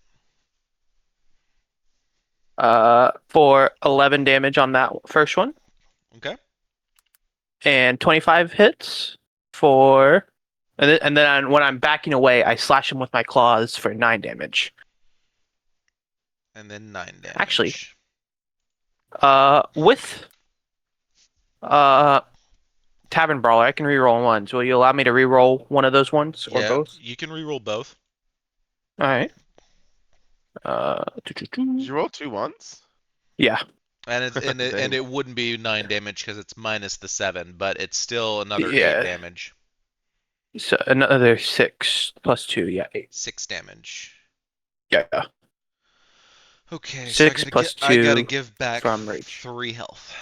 For 11 damage on that first one. Okay. And 25 hits for. And then when I'm backing away, I slash him with my claws for 9 damage. And then 9 damage. Actually, with Tavern Brawler, I can reroll ones. Will you allow me to reroll one of those ones or yeah, both? you can reroll both. All right. Did you roll 2 ones? Yeah. And it wouldn't be 9 damage because it's minus the 7, but it's still another 8 Yeah. damage. So another 6 plus 2, yeah, 8. 6 damage. Yeah. Okay, 6 so plus I gotta 2 give back from rage. 3 health.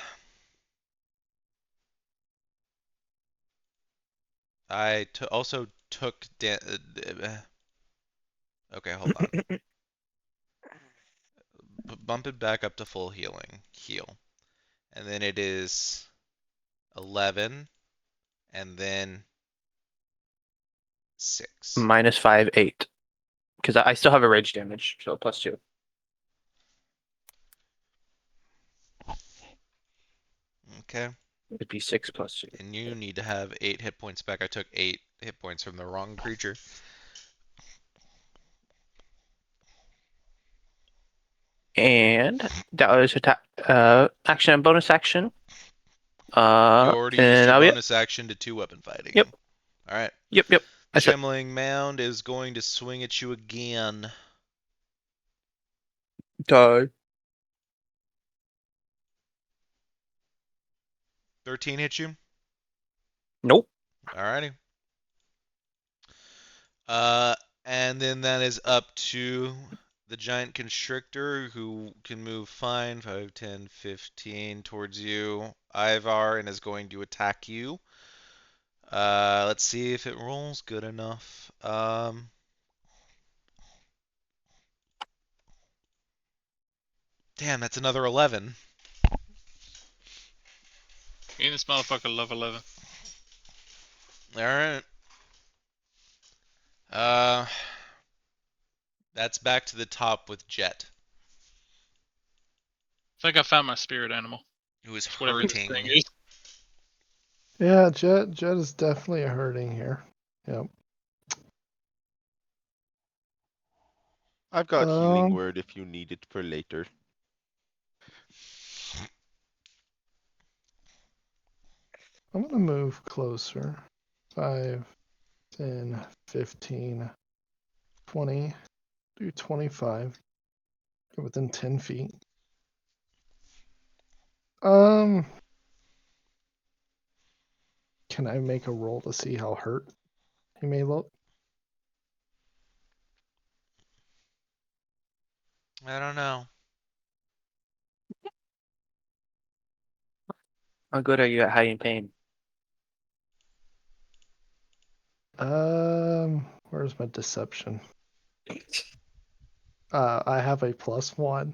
I also took okay, hold on. Bump it back up to full healing. Heal. And then it is 11 and then 6. Minus 5, 8. Because I still have a rage damage, so plus 2. Okay. It'd be 6 plus 2. And you need to have 8 hit points back. I took 8 hit points from the wrong creature. And that was action and bonus action. You already used And your that'll be it. bonus action to 2 weapon fighting. Yep. Alright. Yep. That's it. Shambling Mound is going to swing at you again. Die. 13 hit you? Nope. Alrighty. And then that is up to the giant constrictor who can move fine 5, 10, 15 towards you, Ivar, and is going to attack you. Let's see if it rolls good enough. Damn, that's another 11. Me and this motherfucker love 11. Alright. That's back to the top with Jet, I think I found my spirit animal. who is Whatever this hurting. thing is. Yeah, Jet is definitely hurting here. Yep. I've got healing Um, word if you need it for later. I'm gonna move closer. 5, 10, 15, 20, do 25. Get within 10 feet. Can I make a roll to see how hurt he may look? I don't know. How good are you at hiding pain? Where's my deception? I have a +1.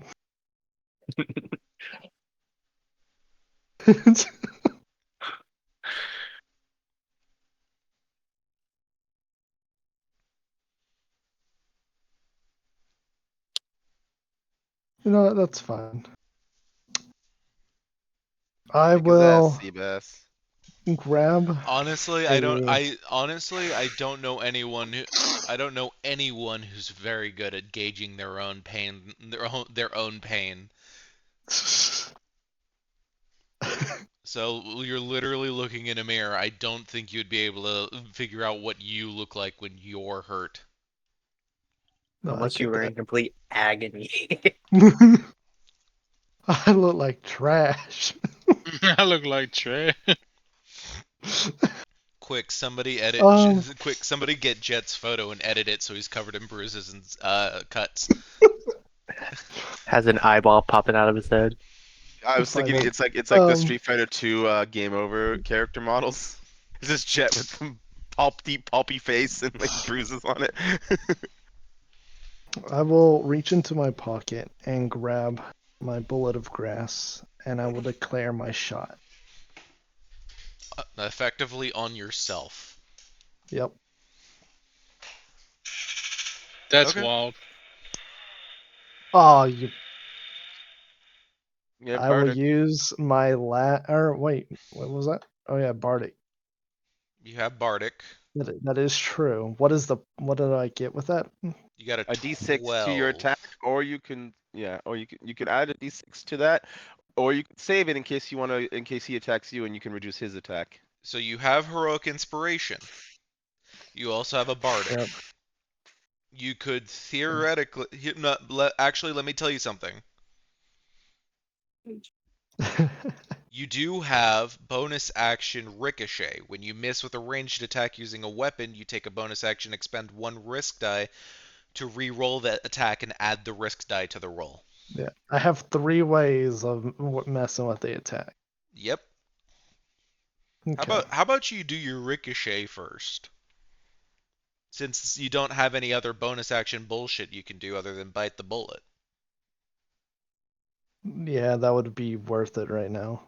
You know what? That's fine. I Kick his ass, will Seabass. grab Honestly, a. I don't know anyone I don't know anyone who's very good at gauging their own pain, their own pain. So you're literally looking in a mirror. I don't think you'd be able to figure out what you look like when you're hurt. No, I Unless you get were that. in complete agony. I look like trash. I look like Trey. Quick, somebody Um, quick, somebody get Jet's photo and edit it so he's covered in bruises and cuts. Has an eyeball popping out of his head. I was thinking Finally. it's like the Street Fighter 2 Game Over character models. It's this Jet with some deep pulpy face and like bruises on it. I will reach into my pocket and grab my bullet of grass, and I will declare my shot. Effectively on yourself. Yep. That's Okay. wild. Oh, you. Yeah, I will Bardic. use my Or wait, what was that? Oh yeah, Bardic. You have Bardic. That is true. What did I get with that? You got a A D6 to your 12. attack, or you can you can add a D6 to that, or you can save it in case in case he attacks you and you can reduce his attack. So you have heroic inspiration. You also have a bardic. Yep. You could theoretically actually let me tell you something. You do have bonus action ricochet. When you miss with a ranged attack using a weapon, you take a bonus action, expend 1 risk die to re-roll that attack and add the risk die to the roll. Yeah, I have 3 ways of messing with the attack. Yep. Okay. How about you do your ricochet first? Since you don't have any other bonus action bullshit you can do other than bite the bullet. Yeah, that would be worth it right now.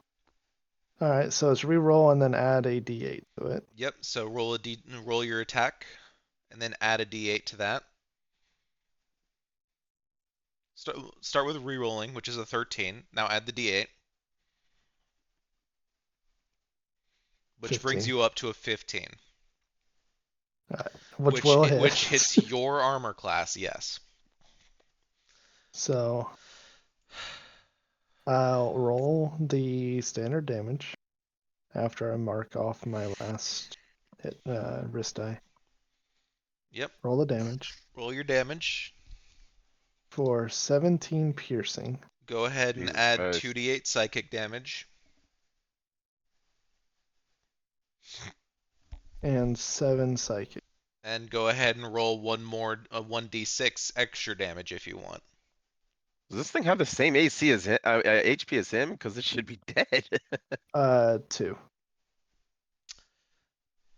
All right, so it's re-roll and then add a d8 to it. Yep, so roll your attack and then add a d8 to that. Start with re-rolling, which is a 13. Now add the d8, which brings 15. you up to a 15. Which will hit. Which hits your armor class, yes. So I'll roll the standard damage after I mark off my last hit wrist die. Yep. Roll the damage Roll your damage. for 17 piercing Go ahead and Jesus add Christ. 2d8 psychic damage. and 7 psychic. And go ahead and roll 1d6 extra damage if you want. Does this thing have the same AC as HP as him? Because it should be dead. 2.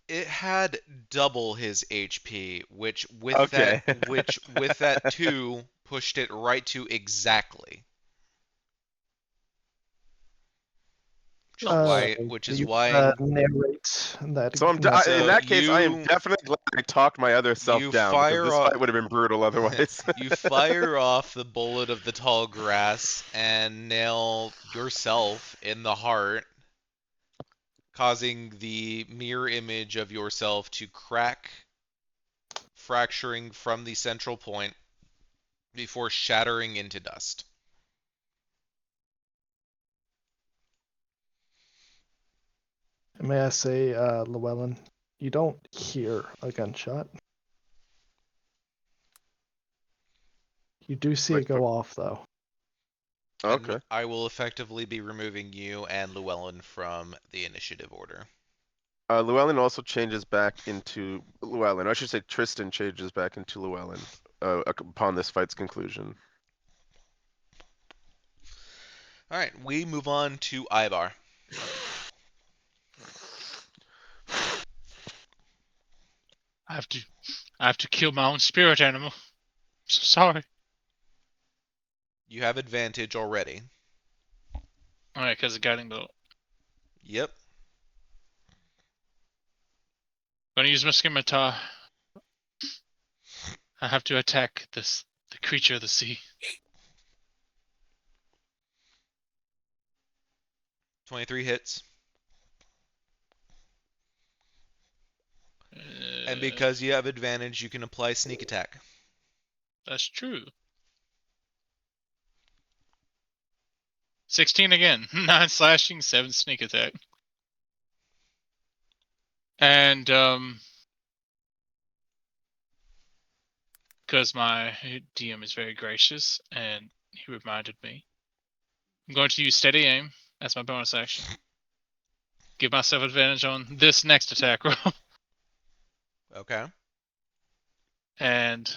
It had double his HP, which Okay. with that 2 pushed it right to exactly. Which is why Narrate that. So in So that case, I am definitely glad I talked my other self you down because fire this off fight would have been brutal otherwise. you fire off the bullet of the tall grass and nail yourself in the heart, causing the mirror image of yourself to crack, fracturing from the central point before shattering into dust. May I say, Llewellyn, you don't hear a gunshot. You do see it Like, go off, though. And okay. I will effectively be removing you and Llewellyn from the initiative order. Llewellyn also changes back into Llewellyn. I should say Tristan changes back into Llewellyn upon this fight's conclusion. All right, we move on to Ibar. I have to kill my own spirit animal. So sorry. You have advantage already. Alright, because of guiding bolt. Yep. Gonna use my scimitar. I have to attack the creature of the sea. 23 hits. And because you have advantage, you can apply sneak attack. That's true. 16 again. 9 slashing, 7 sneak attack. And because my DM is very gracious and he reminded me, I'm going to use steady aim as my bonus action. Give myself advantage on this next attack roll. Okay. And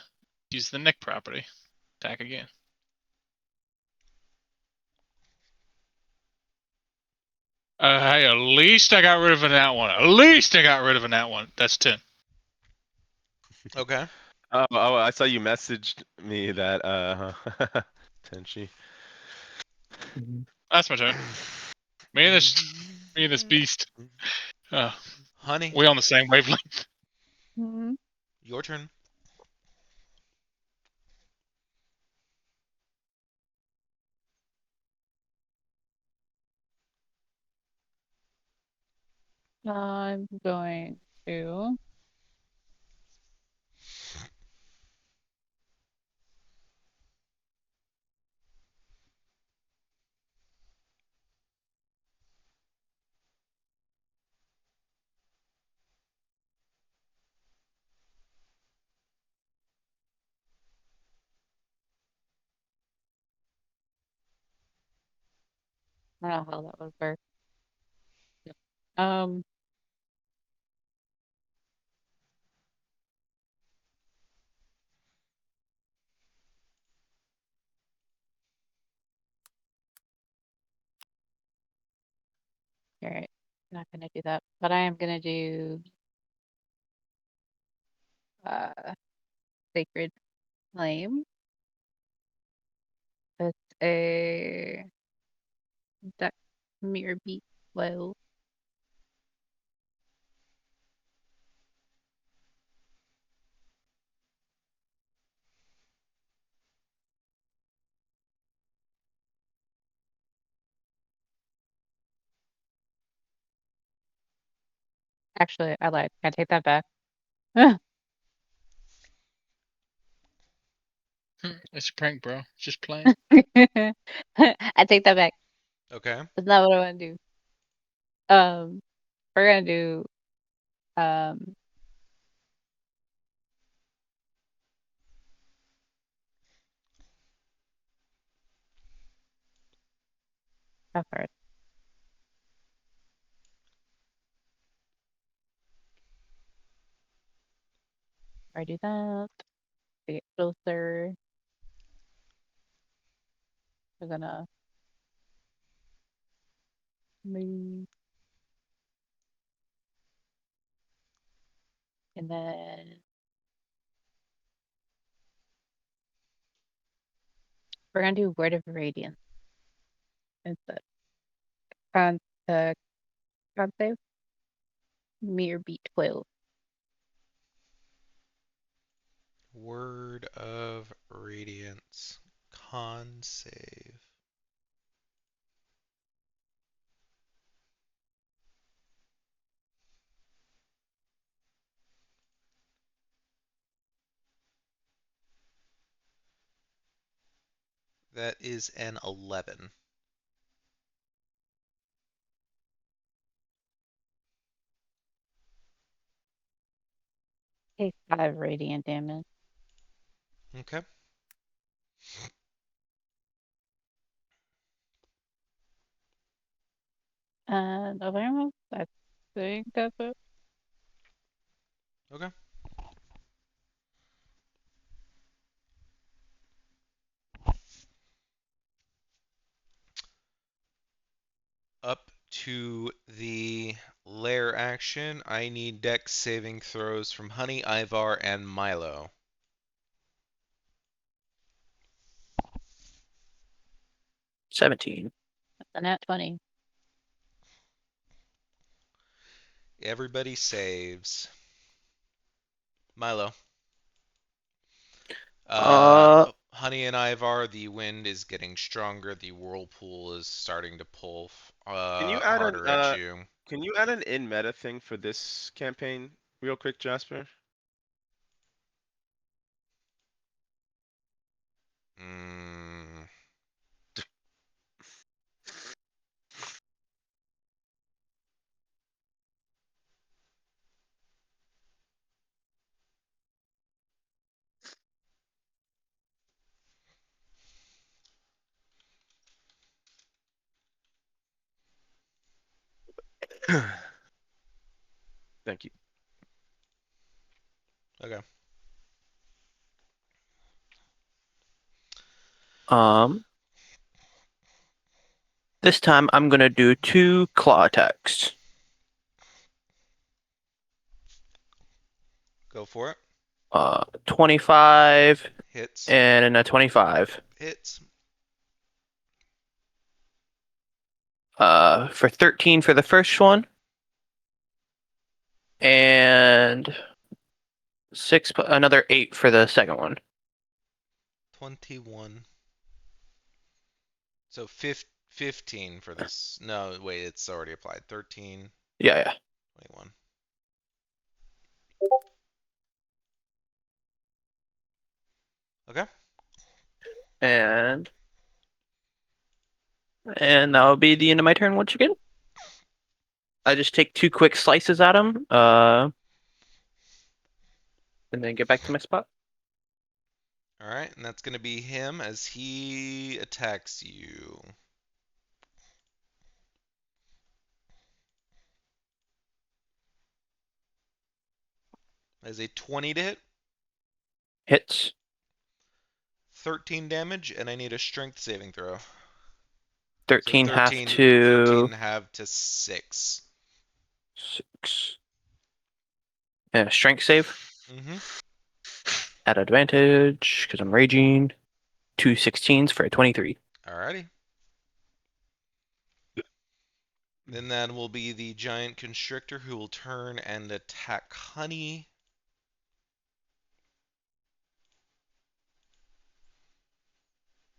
use the Nick property. Attack again. Hey, at least I got rid of a nat one. At least I got rid of a nat one. That's 10. Okay. Oh, I saw you messaged me that Tenchi. That's my turn. Me and this beast. Honey, We on the same wavelength. Hmm. your turn. I'm going to I don't know how that would work. Um, all right. Not gonna do that, but I am gonna do Sacred Flame. It's a deck mirror beat flow. Actually, I lied. I take that back. It's a prank, bro. Just playing. I take that back. Okay. That's not what I want to do. We're gonna do um. How far? I do that. To get closer. We're gonna move, and then we're gonna do Word of Radiance instead. Con con save. Mirror beat 12. Word of Radiance. Con save. That is an 11. Take 5 radiant damage. Okay. And awareness, I think that's it. Okay. Up to the lair action, I need dex saving throws from Honey, Ivar, and Milo. 17. That's a nat 20. Everybody saves. Milo. Honey and Ivar, the wind is getting stronger. The whirlpool is starting to pull Can you add harder at an you. Can you add an in meta thing for this campaign real quick, Jasper? Mm, Thank you. okay. This time I'm gonna do 2 claw attacks. Go for it. 25 Hits. and a 25. Hits. For 13 for the first one. And another 8 for the second one. 21. So 15 for this. No, wait, it's already applied. 13, Yeah. 21. Okay. And that'll be the end of my turn once again. I just take 2 quick slices at him, and then get back to my spot. All right, and that's going to be him as he attacks you. As a 20 to hit, Hits. 13 damage, and I need a strength saving throw. 13 so half 13, to 13 half to 6. 6. And a strength save Mm-hmm. at advantage because I'm raging. 2 16s for a 23. Alrighty. Then that will be the giant constrictor who will turn and attack Honey.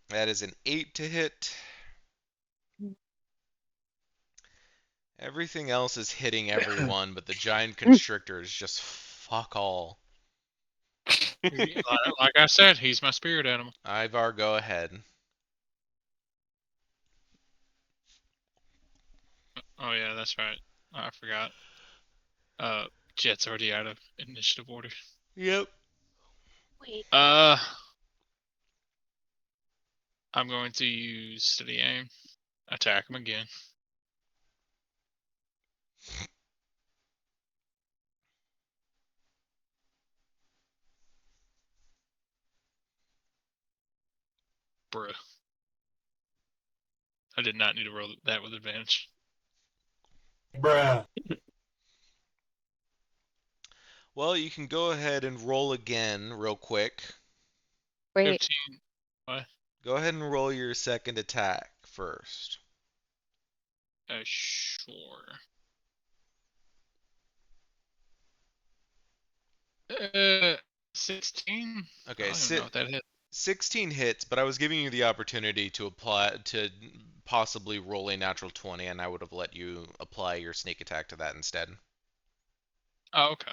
That is an 8 to hit. Everything else is hitting everyone, but the giant constrictor is just fuck all. Like I said, he's my spirit animal. Ivar, go ahead. Oh yeah, that's right. I forgot. Jet's already out of initiative order. Yep. Wait. I'm going to use steady aim. Attack him again. Bruh. I did not need to roll that with advantage. Bruh. Well, you can go ahead and roll again real quick. Wait. 15. What? Go ahead and roll your second attack first. Sure. 16? Okay, I don't even know if that hit. 16 hits, but I was giving you the opportunity to possibly roll a natural 20, and I would have let you apply your sneak attack to that instead. Oh, okay.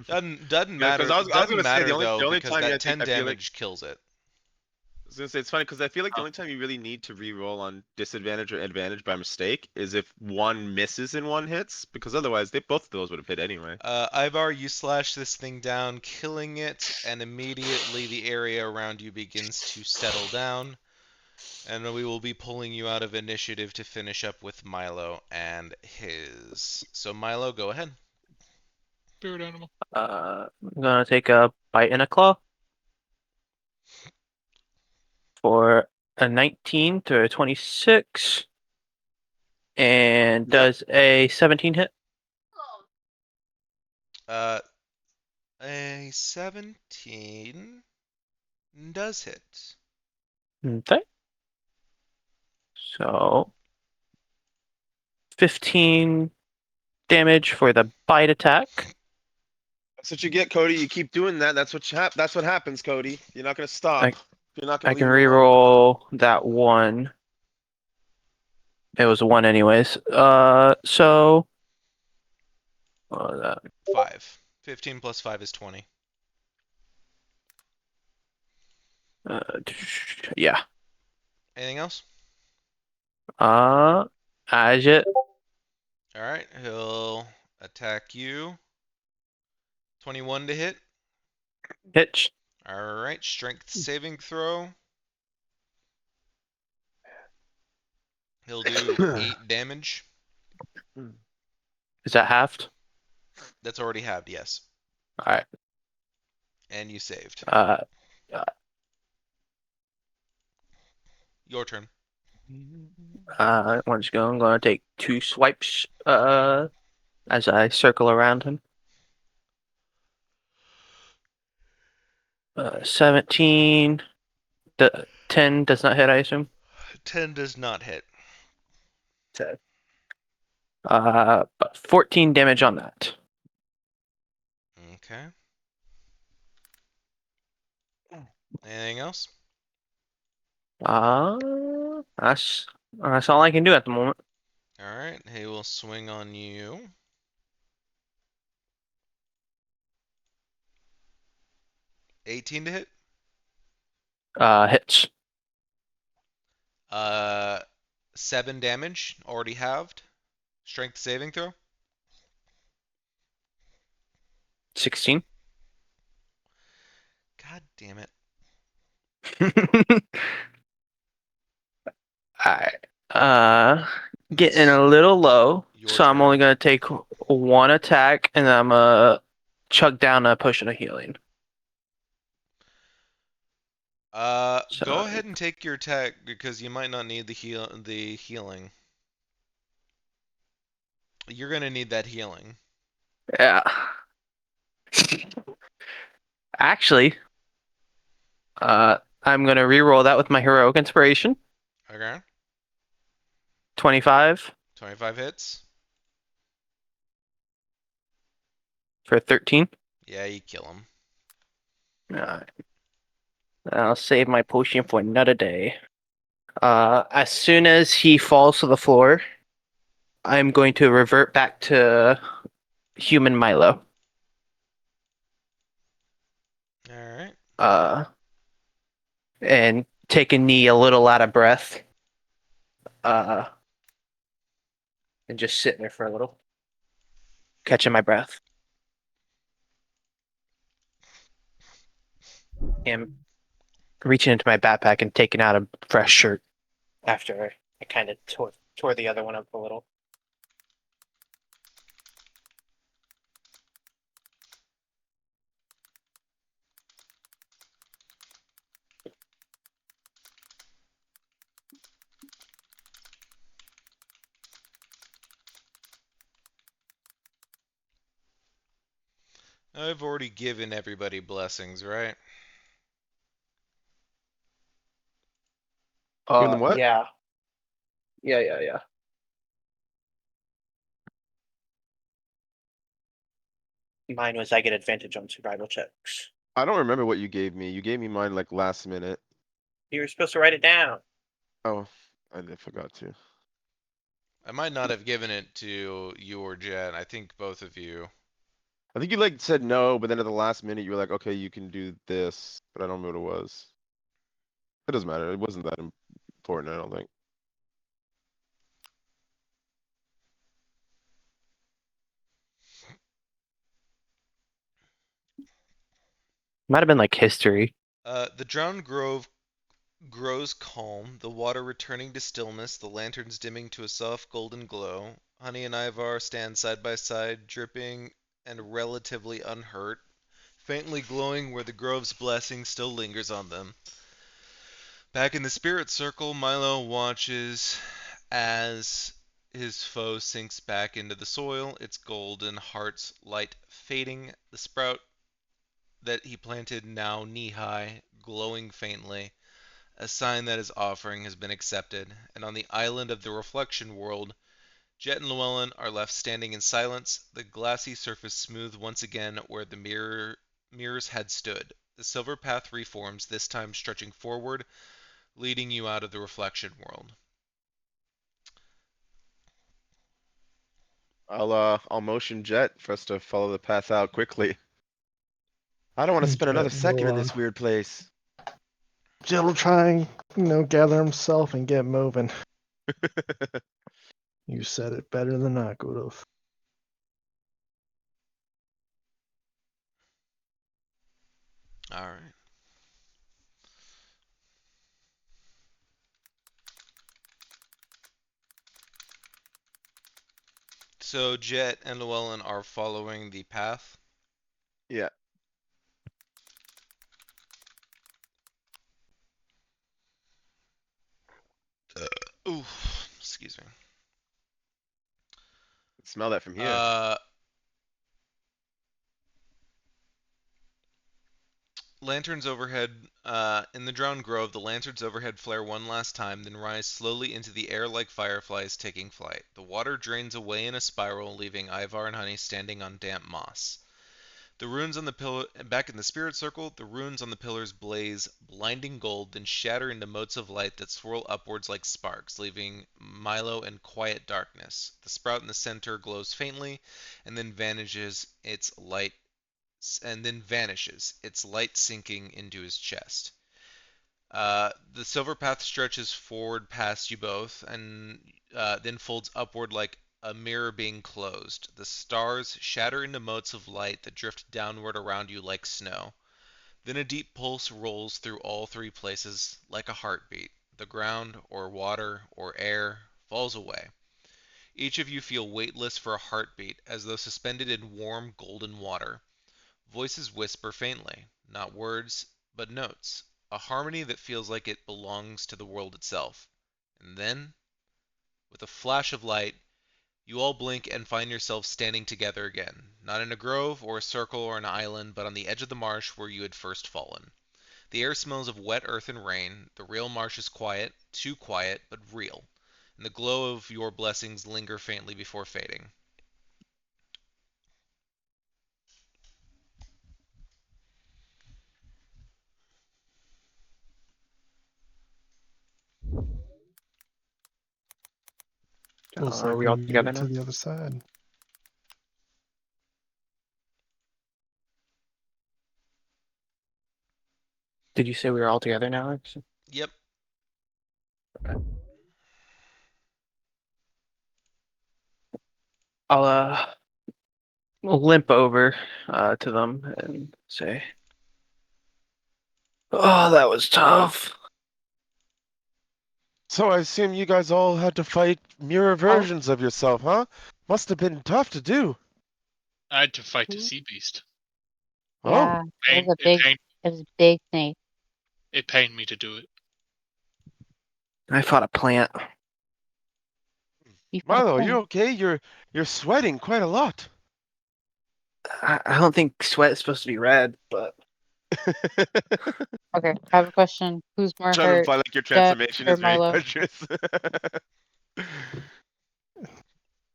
Doesn't Yeah, matter. 'cause I was Doesn't gonna say, matter the only though, because time I that think 10 I feel like- damage kills it. I was gonna say it's funny because I feel like the only time you really need to re-roll on disadvantage or advantage by mistake is if one misses and one hits, because otherwise both of those would have hit anyway. Ivar, you slash this thing down, killing it, and immediately the area around you begins to settle down. And we will be pulling you out of initiative to finish up with Milo and his. So Milo, go ahead. Spirit animal. I'm gonna take a bite and a claw for a 19 to a 26. And does a 17 hit? A 17 does hit. Okay. So 15 damage for the bite attack. That's what you get, Cody. You keep doing that. That's what happens, Cody. You're not gonna stop. You're not gonna I can leave it alone. reroll that one. It was a 1 anyways. So what was that? 5. 15 plus 5 is 20. Yeah. Anything else? As it. Alright, he'll attack you. 21 to hit. Hitch. Alright, strength saving throw. He'll do 8 damage. Is that halved? That's already halved, yes. All right. And you saved. Your turn. Once again, I'm gonna take 2 swipes. As I circle around him. 17. The 10 does not hit, I assume. 10 does not hit. 10. But 14 damage on that. Okay. Anything else? That's all I can do at the moment. Alright, he will swing on you. $18 to hit. Hits. 7 damage, already halved. Strength saving throw. 16. God damn it. Alright. Getting a little low, Your so I'm turn. only gonna take 1 attack, and then I'm gonna chuck down a potion of healing. Go So- ahead and take your attack because you might not need the healing. You're gonna need that healing. Yeah. Actually, I'm gonna re-roll that with my heroic inspiration. Okay. 25 25 hits. for 13. Yeah, you kill him. Alright. I'll save my potion for another day. As soon as he falls to the floor, I'm going to revert back to human Milo. Alright. And take a knee a little out of breath. And just sitting there for a little. Catching my breath. And reaching into my backpack and taking out a fresh shirt after I kind of tore the other one up a little. I've already given everybody blessings, right? Given them what? Yeah. Yeah. Mine was I get advantage on survival checks. I don't remember what you gave me. You gave me mine like last minute. You were supposed to write it down. Oh, forgot to. I might not have given it to you or Jen. I think both of you. I think you like said no, but then at the last minute you were like, okay, you can do this, but I don't remember what it was. It doesn't matter. It wasn't that important, I don't think. Might have been like history. The drowned grove grows calm, the water returning to stillness, the lanterns dimming to a soft golden glow. Honey and Ivar stand side by side, dripping and relatively unhurt, faintly glowing where the grove's blessing still lingers on them. Back in the spirit circle, Milo watches as his foe sinks back into the soil, its golden heart's light fading, the sprout that he planted now knee-high, glowing faintly, a sign that his offering has been accepted. And on the island of the reflection world, Jet and Llewellyn are left standing in silence, the glassy surface smooth once again where the mirrors had stood. The silver path reforms, this time stretching forward, leading you out of the reflection world. I'll motion Jet for us to follow the path out quickly. I don't want to spend another Jet second in will, this weird place. Jet will try and gather himself and get moving. You said it better than I could have. All right. So Jet and Llewellyn are following the path. Yeah. Ooh, excuse me. Smell that from here. Lanterns overhead. In the drowned grove, the lanterns overhead flare one last time, then rise slowly into the air like fireflies taking flight. The water drains away in a spiral, leaving Ivar and Honey standing on damp moss. The runes on the pillar, back in the spirit circle, the runes on the pillars blaze blinding gold, then shatter into motes of light that swirl upwards like sparks, leaving Milo in quiet darkness. The sprout in the center glows faintly, and then vanishes, its light sinking into his chest. The silver path stretches forward past you both, and then folds upward like a mirror being closed. The stars shatter into motes of light that drift downward around you like snow. Then a deep pulse rolls through all three places like a heartbeat. The ground, or water, or air, falls away. Each of you feel weightless for a heartbeat, as though suspended in warm, golden water. Voices whisper faintly, not words, but notes, a harmony that feels like it belongs to the world itself. And then, with a flash of light, you all blink and find yourselves standing together again, not in a grove or a circle or an island, but on the edge of the marsh where you had first fallen. The air smells of wet earth and rain, the real marsh is quiet, too quiet, but real, and the glow of your blessings linger faintly before fading. Looks Are like we we all made together it to now? the other side. Did you say we were all together now, Alex? Yep. I'll limp over to them and say, "Oh, that was tough." So I assume you guys all had to fight mirror versions of yourself, huh? Must have been tough to do. I had to fight the sea beast. Oh, Yeah, it was a It big, pained, it was a big snake. it pained me to do it. I fought a plant. You fought a Milo, are you plant. okay? You're sweating quite a lot. I don't think sweat is supposed to be red, but Okay, I have a question. Who's more Trying to hurt, imply like your Jet transformation or is very Milo? treacherous.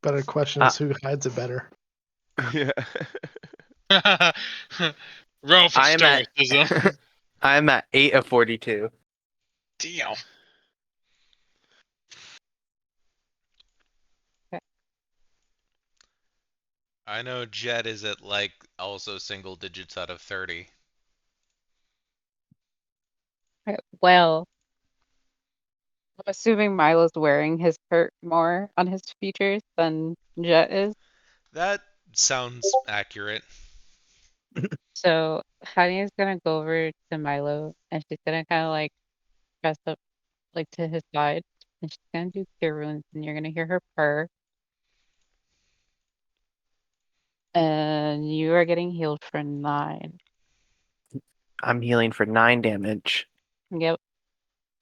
Better question is who hides it better. Yeah. Roll for I'm at stoicism. I'm at 8 of 42. Damn. I know Jet is at like also single digits out of 30. Okay, well, I'm assuming Milo's wearing his hurt more on his features than Jet is. That sounds accurate. So Honey is gonna go over to Milo and she's gonna kind of like press up like to his side and she's gonna do cure wounds and you're gonna hear her purr and you are getting healed for 9. I'm healing for 9 damage. Yep.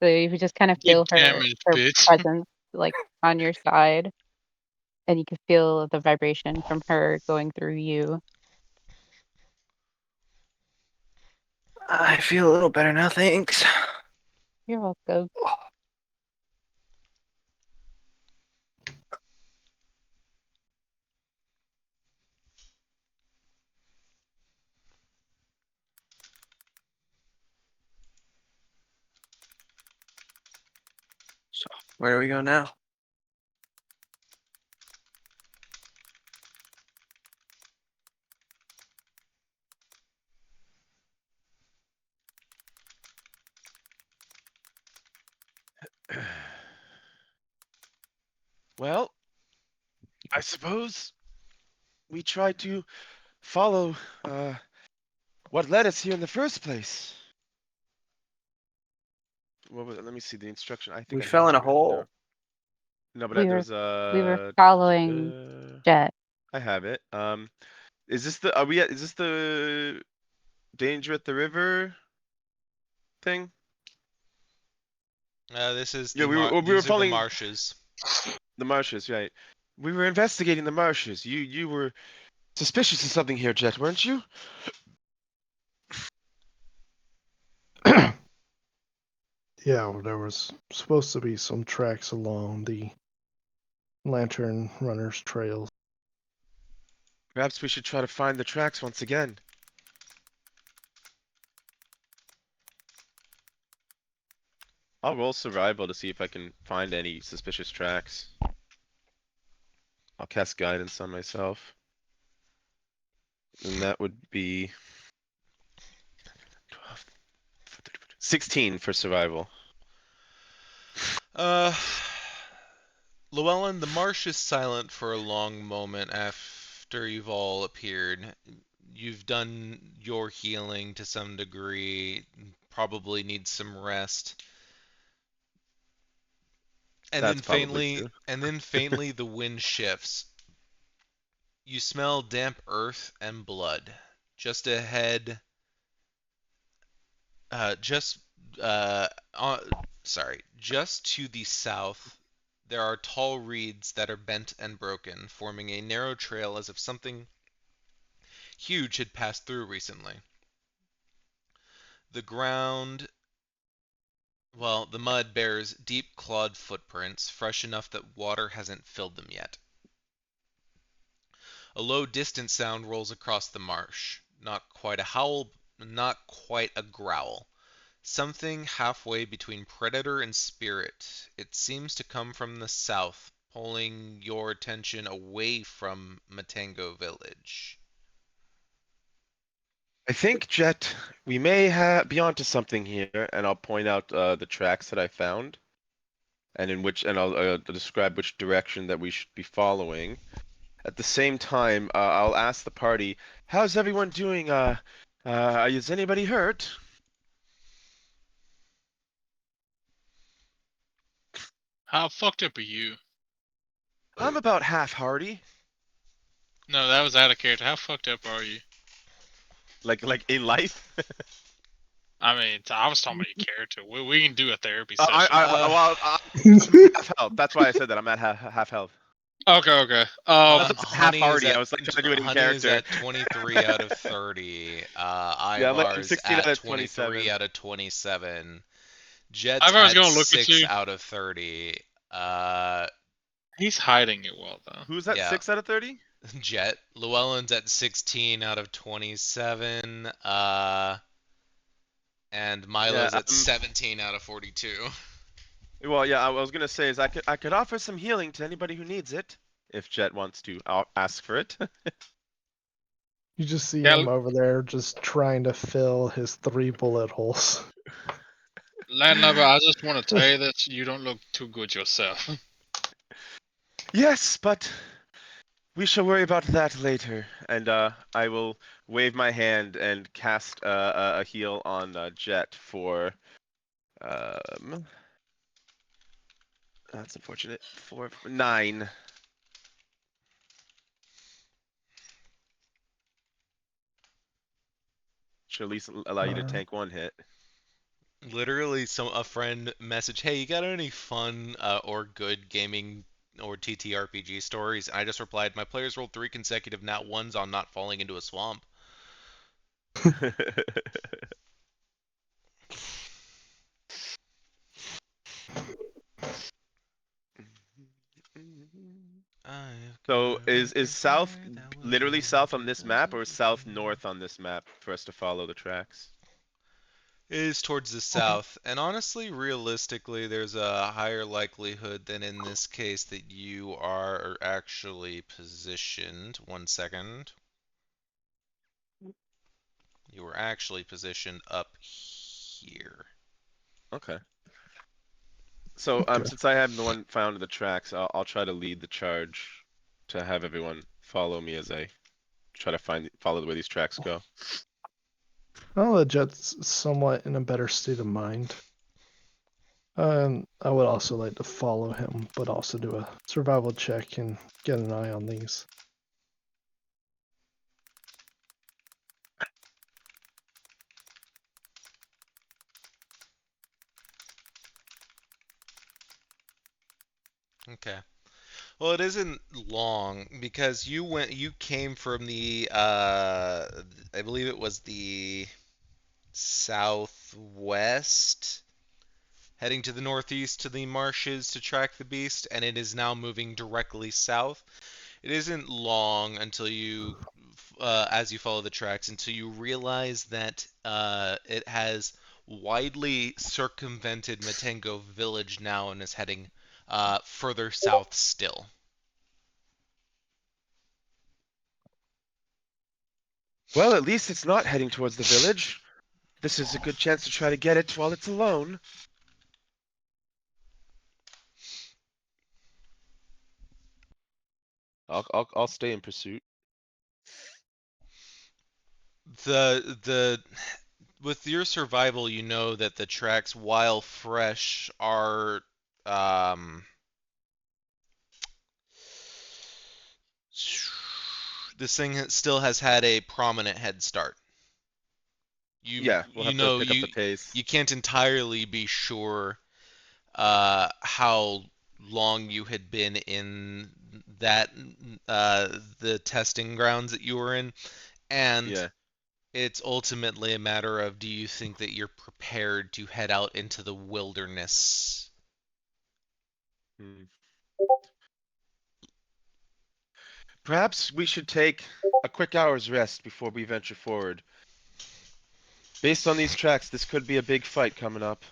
So you just kind of Good feel damage, her bitch. presence like on your side and you can feel the vibration from her going through you. I feel a little better now, thanks. You're welcome. So, where do we go now? Well, I suppose we try to follow what led us here in the first place. What was it? Let me see the instruction. I think We I have fell in it a written hole. down. No, but We there's we were following Jet. I have it. Is this the? Are we at? Is this the danger at the river thing? This is Yeah, the we were these are the following marshes. the marshes, right? We were investigating the marshes. You were suspicious of something here, Jet, weren't you? Yeah, there was supposed to be some tracks along the Lantern Runners trails. Perhaps we should try to find the tracks once again. I'll roll survival to see if I can find any suspicious tracks. I'll cast guidance on myself. And that would be 12, 16 for survival. Llewellyn, the marsh is silent for a long moment after you've all appeared. You've done your healing to some degree, probably need some rest. And That's probably true. then faintly the wind shifts. You smell damp earth and blood. Just ahead, just just to the south, there are tall reeds that are bent and broken, forming a narrow trail as if something huge had passed through recently. The ground, well, the mud bears deep clawed footprints, fresh enough that water hasn't filled them yet. A low, distant sound rolls across the marsh. Not quite a howl, not quite a growl. Something halfway between predator and spirit. It seems to come from the south, pulling your attention away from Matango village. I think, Jet, we may be onto something here, and I'll point out the tracks that I found, and I'll describe which direction that we should be following. At the same time, I'll ask the party, "How's everyone doing? Is anybody hurt?" How fucked up are you? I'm about half hearty, No, that was out of character. How fucked up are you? like in life. I mean, I was talking about your character. We can do a therapy I, session. I'm half health. That's why I said that. I'm at half health. Okay. That's half hearty. I was like trying to do it in Honey is character. at 23 out of 30. Yeah, I'm Ivar's 16 out at of 23 27. out of 27. Jet's Ivar's at gonna look at 6 you. out of 30. He's hiding it well, though. Who's that? Yeah. 6 out of 30? Jet. Llewellyn's at 16 out of 27. And Milo's Yeah, at 17 out of 42. well, yeah, I was gonna say is I could offer some healing to anybody who needs it, if Jet wants to. I'll ask for it. You just see Yeah, him over there just trying to fill his 3 bullet holes. Landlubber, I just want to tell you that you don't look too good yourself. Yes, but we shall worry about that later. And I will wave my hand and cast a heal on Jet for that's unfortunate. 9. Should at least allow you to tank 1 hit. Literally, a friend messaged, "Hey, you got any fun or good gaming or TTRPG stories?" And I just replied, "My players rolled 3 consecutive nat ones on not falling into a swamp." So is south literally south on this map, or south north on this map for us to follow the tracks? It is towards the south, and honestly, realistically, there's a higher likelihood than in this case that you are actually positioned. 1 second. You were actually positioned up here. Okay. So Okay. since I am the one found the tracks, I'll try to lead the charge to have everyone follow me as I try to follow where these tracks go. Well, the Jet's somewhat in a better state of mind. I would also like to follow him, but also do a survival check and get an eye on these. Okay. Well, it isn't long because you came from the I believe it was the southwest, heading to the northeast to the marshes to track the beast, and it is now moving directly south. It isn't long until as you follow the tracks, until you realize that it has widely circumvented Matengo village now and is heading further south still. Well, at least it's not heading towards the village. This is a good chance to try to get it while it's alone. I'll stay in pursuit. The with your survival, you know that the tracks, while fresh, are this thing still has had a prominent head start. Yeah, we'll You have to know pick up the pace. you can't entirely be sure how long you had been in that the testing grounds that you were in, and Yeah. it's ultimately a matter of, do you think that you're prepared to head out into the wilderness? Hmm. Perhaps we should take a quick hour's rest before we venture forward. Based on these tracks, this could be a big fight coming up.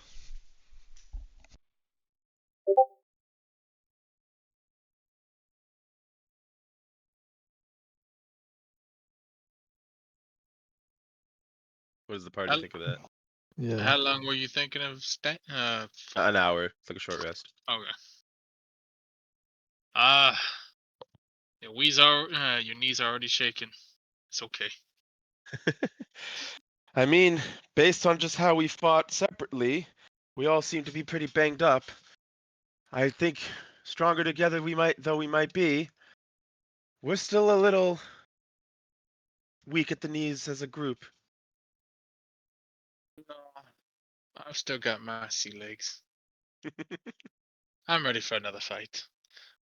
What does the party How, think of that? Yeah. how long were you thinking of staying? An hour. It's like a short rest. Okay. Ah, your knees are already shaking. It's okay. I mean, based on just how we fought separately, we all seem to be pretty banged up. I think stronger together we might be, we're still a little weak at the knees as a group. No, I've still got my sea legs. I'm ready for another fight.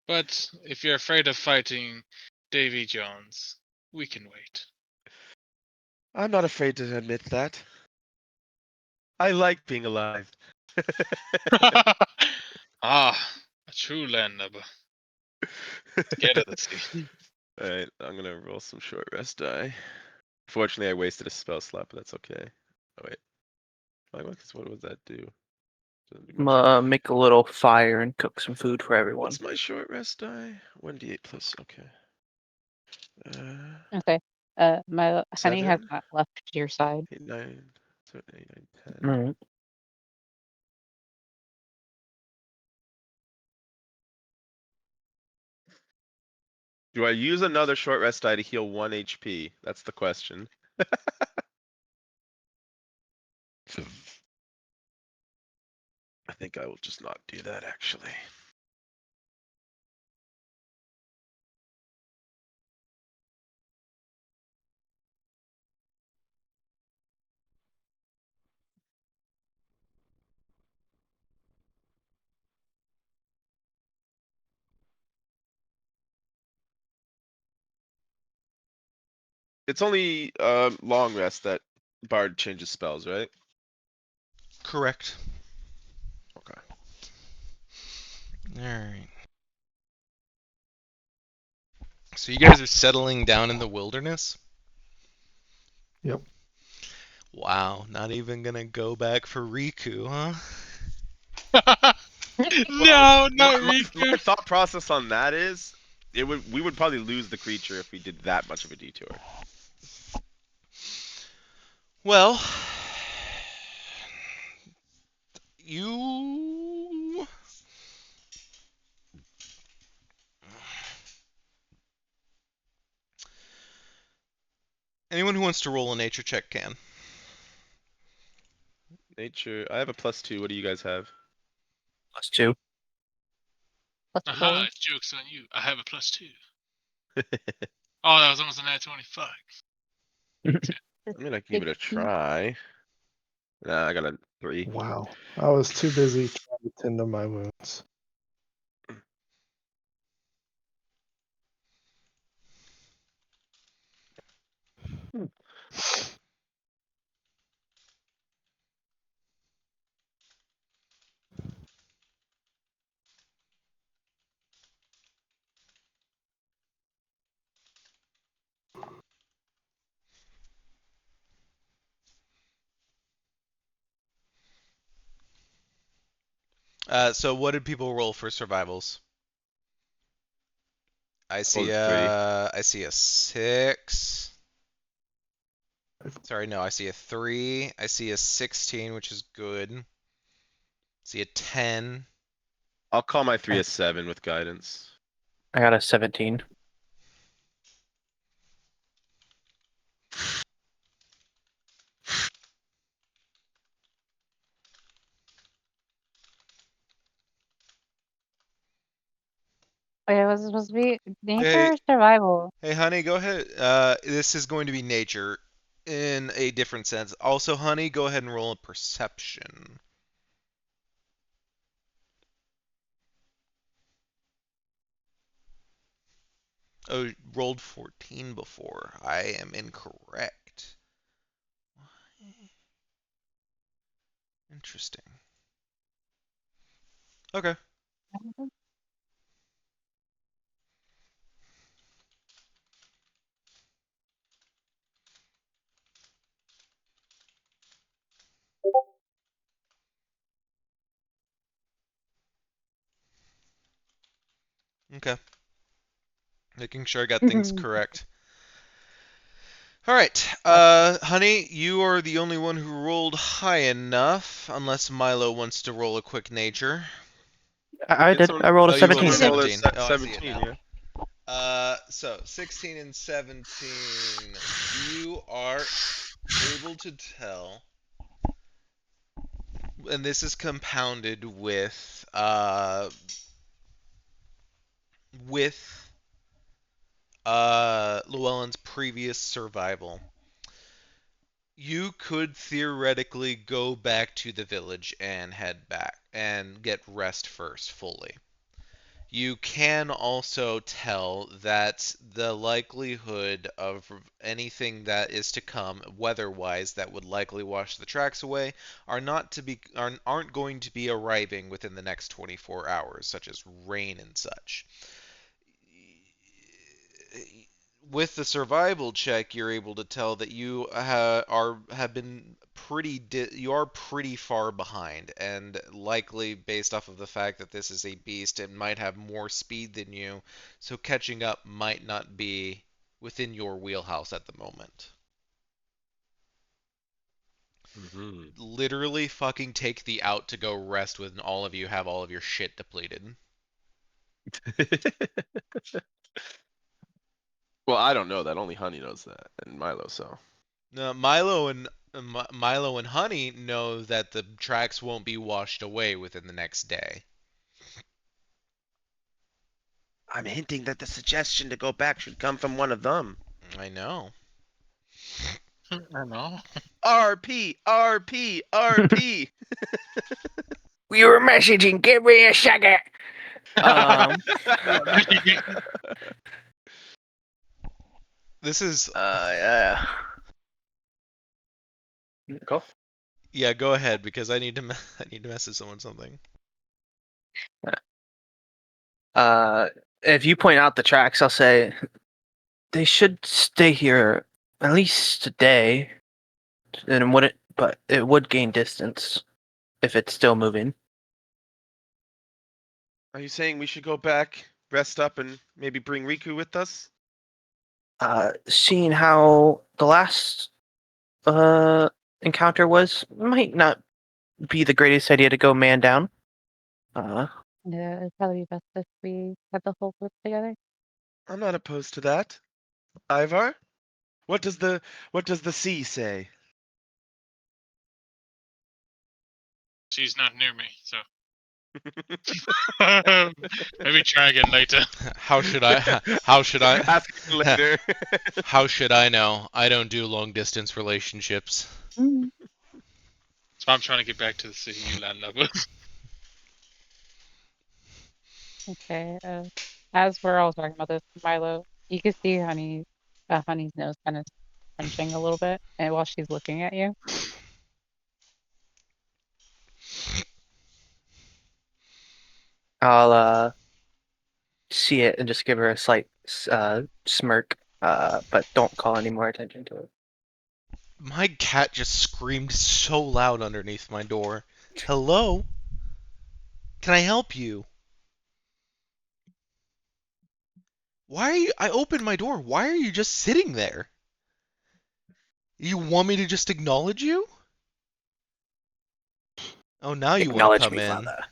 But if you're afraid of fighting Davy Jones, we can wait. I'm not afraid to admit that. I like being alive. Ah, a true landlubber. Scared of the sea. Alright, I'm gonna roll some short rest die. Fortunately, I wasted a spell slot, but that's okay. Oh wait. What would that do? Doesn't do much. Make a little fire and cook some food for everyone. What's my short rest die? 1d8 plus, okay. Okay. My honey has 7, not left your side. 8, 9, 7, 8, 9, 10. Alright. Do I use another short rest die to heal 1 HP? That's the question. I think I will just not do that, actually. It's only long rest that Bard changes spells, right? Correct. Okay. All right. So you guys are settling down in the wilderness? Yep. Wow, not even gonna go back for Riku, huh? No, not My Riku. thought process on that is, we would probably lose the creature if we did that much of a detour. Well, you Anyone who wants to roll a nature check can. Nature. I have a +2. What do you guys have? +2. Plus Aha, 4. joke's on you. I have a +2. Oh, that was almost a nat 25. I mean, I can give it a 16. try. Nah, I got a 3. Wow. I was too busy trying to tend to my wounds. So what did people roll for survivals? I see Rolled a 3. I see a 6. Sorry, no, I see a 3. I see a 16, which is good. I see a 10. I'll call my 3 a 7 with guidance. I got a 17. Wait, was it supposed to be nature Hey. or survival? Hey, honey, go ahead. This is going to be nature in a different sense. Also, honey, go ahead and roll a perception. Oh, rolled 14 before. I am incorrect. Why? Interesting. Okay. Okay. Making sure I got things correct. All right, honey, you are the only one who rolled high enough, unless Milo wants to roll a quick nature. I Get did. someone- I rolled a Oh, you rolled a 17. Roll a 17. Oh, I see it 17, now. yeah. So 16 and 17, you are able to tell, and this is compounded with Llewellyn's previous survival. You could theoretically go back to the village and head back and get rest first fully. You can also tell that the likelihood of anything that is to come weather-wise that would likely wash the tracks away aren't going to be arriving within the next 24 hours, such as rain and such. With the survival check, you're able to tell that you have been you are pretty far behind, and likely based off of the fact that this is a beast, it might have more speed than you, so catching up might not be within your wheelhouse at the moment. Literally fucking take the out to go rest when all of you have all of your shit depleted. Well, I don't know that. Only Honey knows that, and Milo. So Now, Milo and Honey know that the tracks won't be washed away within the next day. I'm hinting that the suggestion to go back should come from one of them. I know. I know. RP, RP, RP. We were messaging. Give me a second. This is Yeah. Go. yeah. Go ahead because I need to I need to message someone something. If you point out the tracks, I'll say they should stay here at least a day, and but it would gain distance if it's still moving. Are you saying we should go back, rest up, and maybe bring Riku with us? Seeing how the last encounter was, might not be the greatest idea to go man down. Yeah, it'd probably be best if we had the whole group together. I'm not opposed to that. Ivar? What does the sea say? She's not near me, so maybe try again later. How should I? How should I? Ask him later. How should I know? I don't do long distance relationships. Mm. That's why I'm trying to get back to the city, you landlubbers. Okay. As we're all talking about this, Milo, you can see Honey's nose kind of crunching a little bit, and while she's looking at you. I'll see it and just give her a slight smirk, but don't call any more attention to it. My cat just screamed so loud underneath my door. Hello? Can I help you? Why are you? I opened my door. Why are you just sitting there? You want me to just acknowledge you? Oh, now you want to Acknowledge come me, in. father.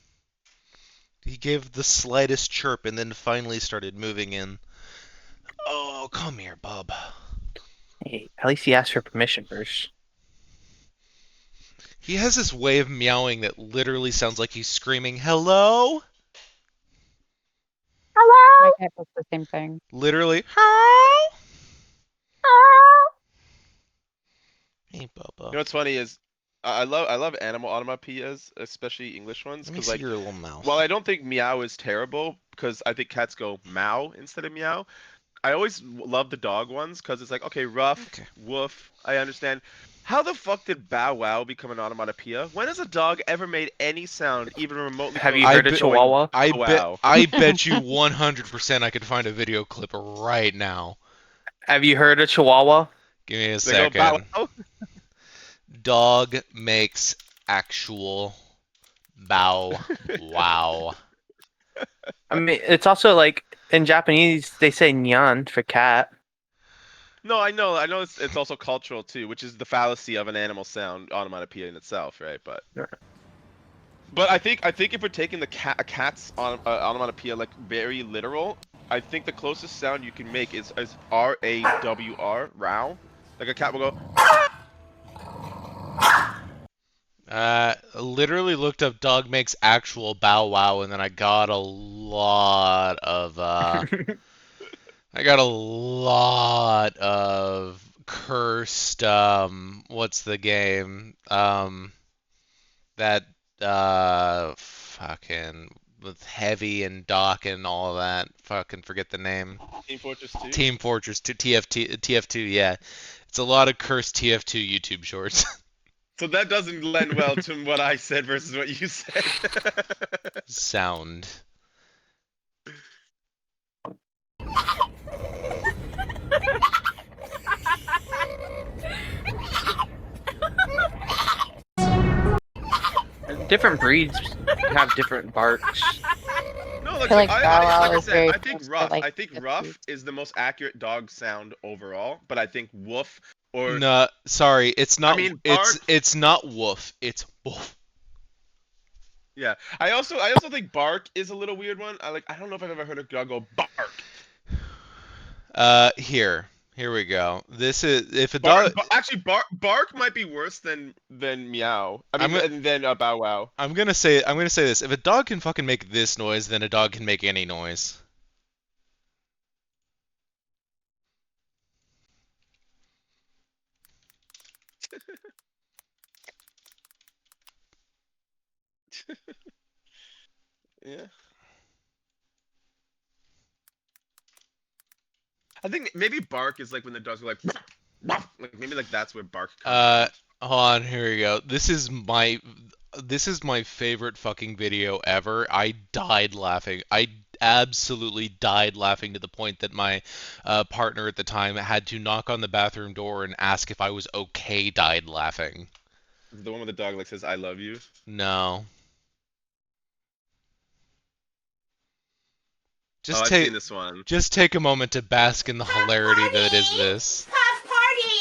He gave the slightest chirp and then finally started moving in. Oh, come here, bub. Hey, at least he asked for permission first. He has this way of meowing that literally sounds like he's screaming, hello? My cat does the same thing. Literally, hello? Hey, You Bubba. know what's funny is I love animal onomatopoeias, especially English ones, Let me because see like your little mouth. while I don't think meow is terrible, because I think cats go meow instead of meow. I always love the dog ones because it's like, okay, rough, Okay. woof, I understand. How the fuck did bow wow become an onomatopoeia? When has a dog ever made any sound even remotely Have close you to heard a bet- going chihuahua? I bow bet wow? I bet you 100% I could find a video clip right now. Have you heard a chihuahua? Give me a They go bow second. wow. Dog makes actual bow wow. I mean, it's also like in Japanese they say nyan for cat. No, I know it's also cultural too, which is the fallacy of an animal sound onomatopoeia in itself, right? But I think if we're taking a cat's onomatopoeia like very literal, I think the closest sound you can make is RAWR, row. Like a cat will go. Literally looked up dog makes actual bow wow, and then I got a lot of cursed what's the game? That fucking with heavy and dock and all of that. Fucking forget the name. Team Fortress 2. Team Fortress 2 TF2, yeah. It's a lot of cursed TF2 YouTube shorts. So that doesn't lend well to what I said versus what you said. Sound. Different breeds have different barks. No, like, feel like I, Bow like Wow I is said, very I think close to, rough. like, I think the rough breeds. is the most accurate dog sound overall, but I think woof or No, sorry, it's not. I mean, bark. It's not woof. It's woof. Yeah, I also think bark is a little weird one. I don't know if I've ever heard a dog go bark. Here we go. This is if a Bark, dog. actually, bark might be worse than meow. I I'm mean, than bow wow. I'm gonna say this. If a dog can fucking make this noise, then a dog can make any noise. Yeah. I think maybe bark is like when the dogs are like maybe like that's where bark comes from. Hold on, here we go. This is my favorite fucking video ever. I died laughing. I absolutely died laughing to the point that my partner at the time had to knock on the bathroom door and ask if I was okay. Died laughing. The one with the dog like says "I love you." No. Oh, I've seen this one. Just take a moment to bask in the hilarity that is this. Puff party!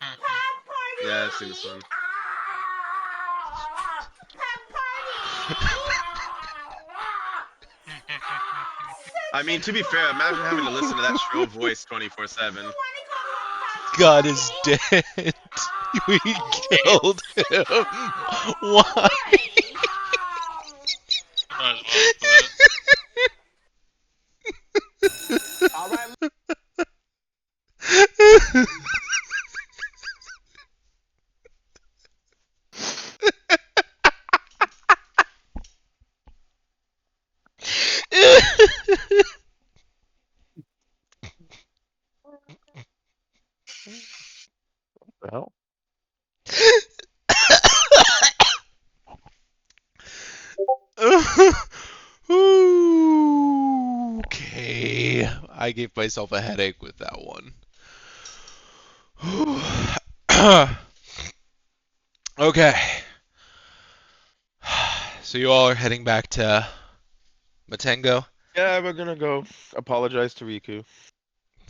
Hmm. Puff party! Yeah, I've seen this one. Puff party! I mean, to be fair, imagine having to listen to that shrill voice 24/7. god is dead. We killed him. Why? Might as well quit. All right. Well, Okay, I gave myself a headache with that one. Okay. So you all are heading back to Matengo? yeah, we're gonna go apologize to Riku.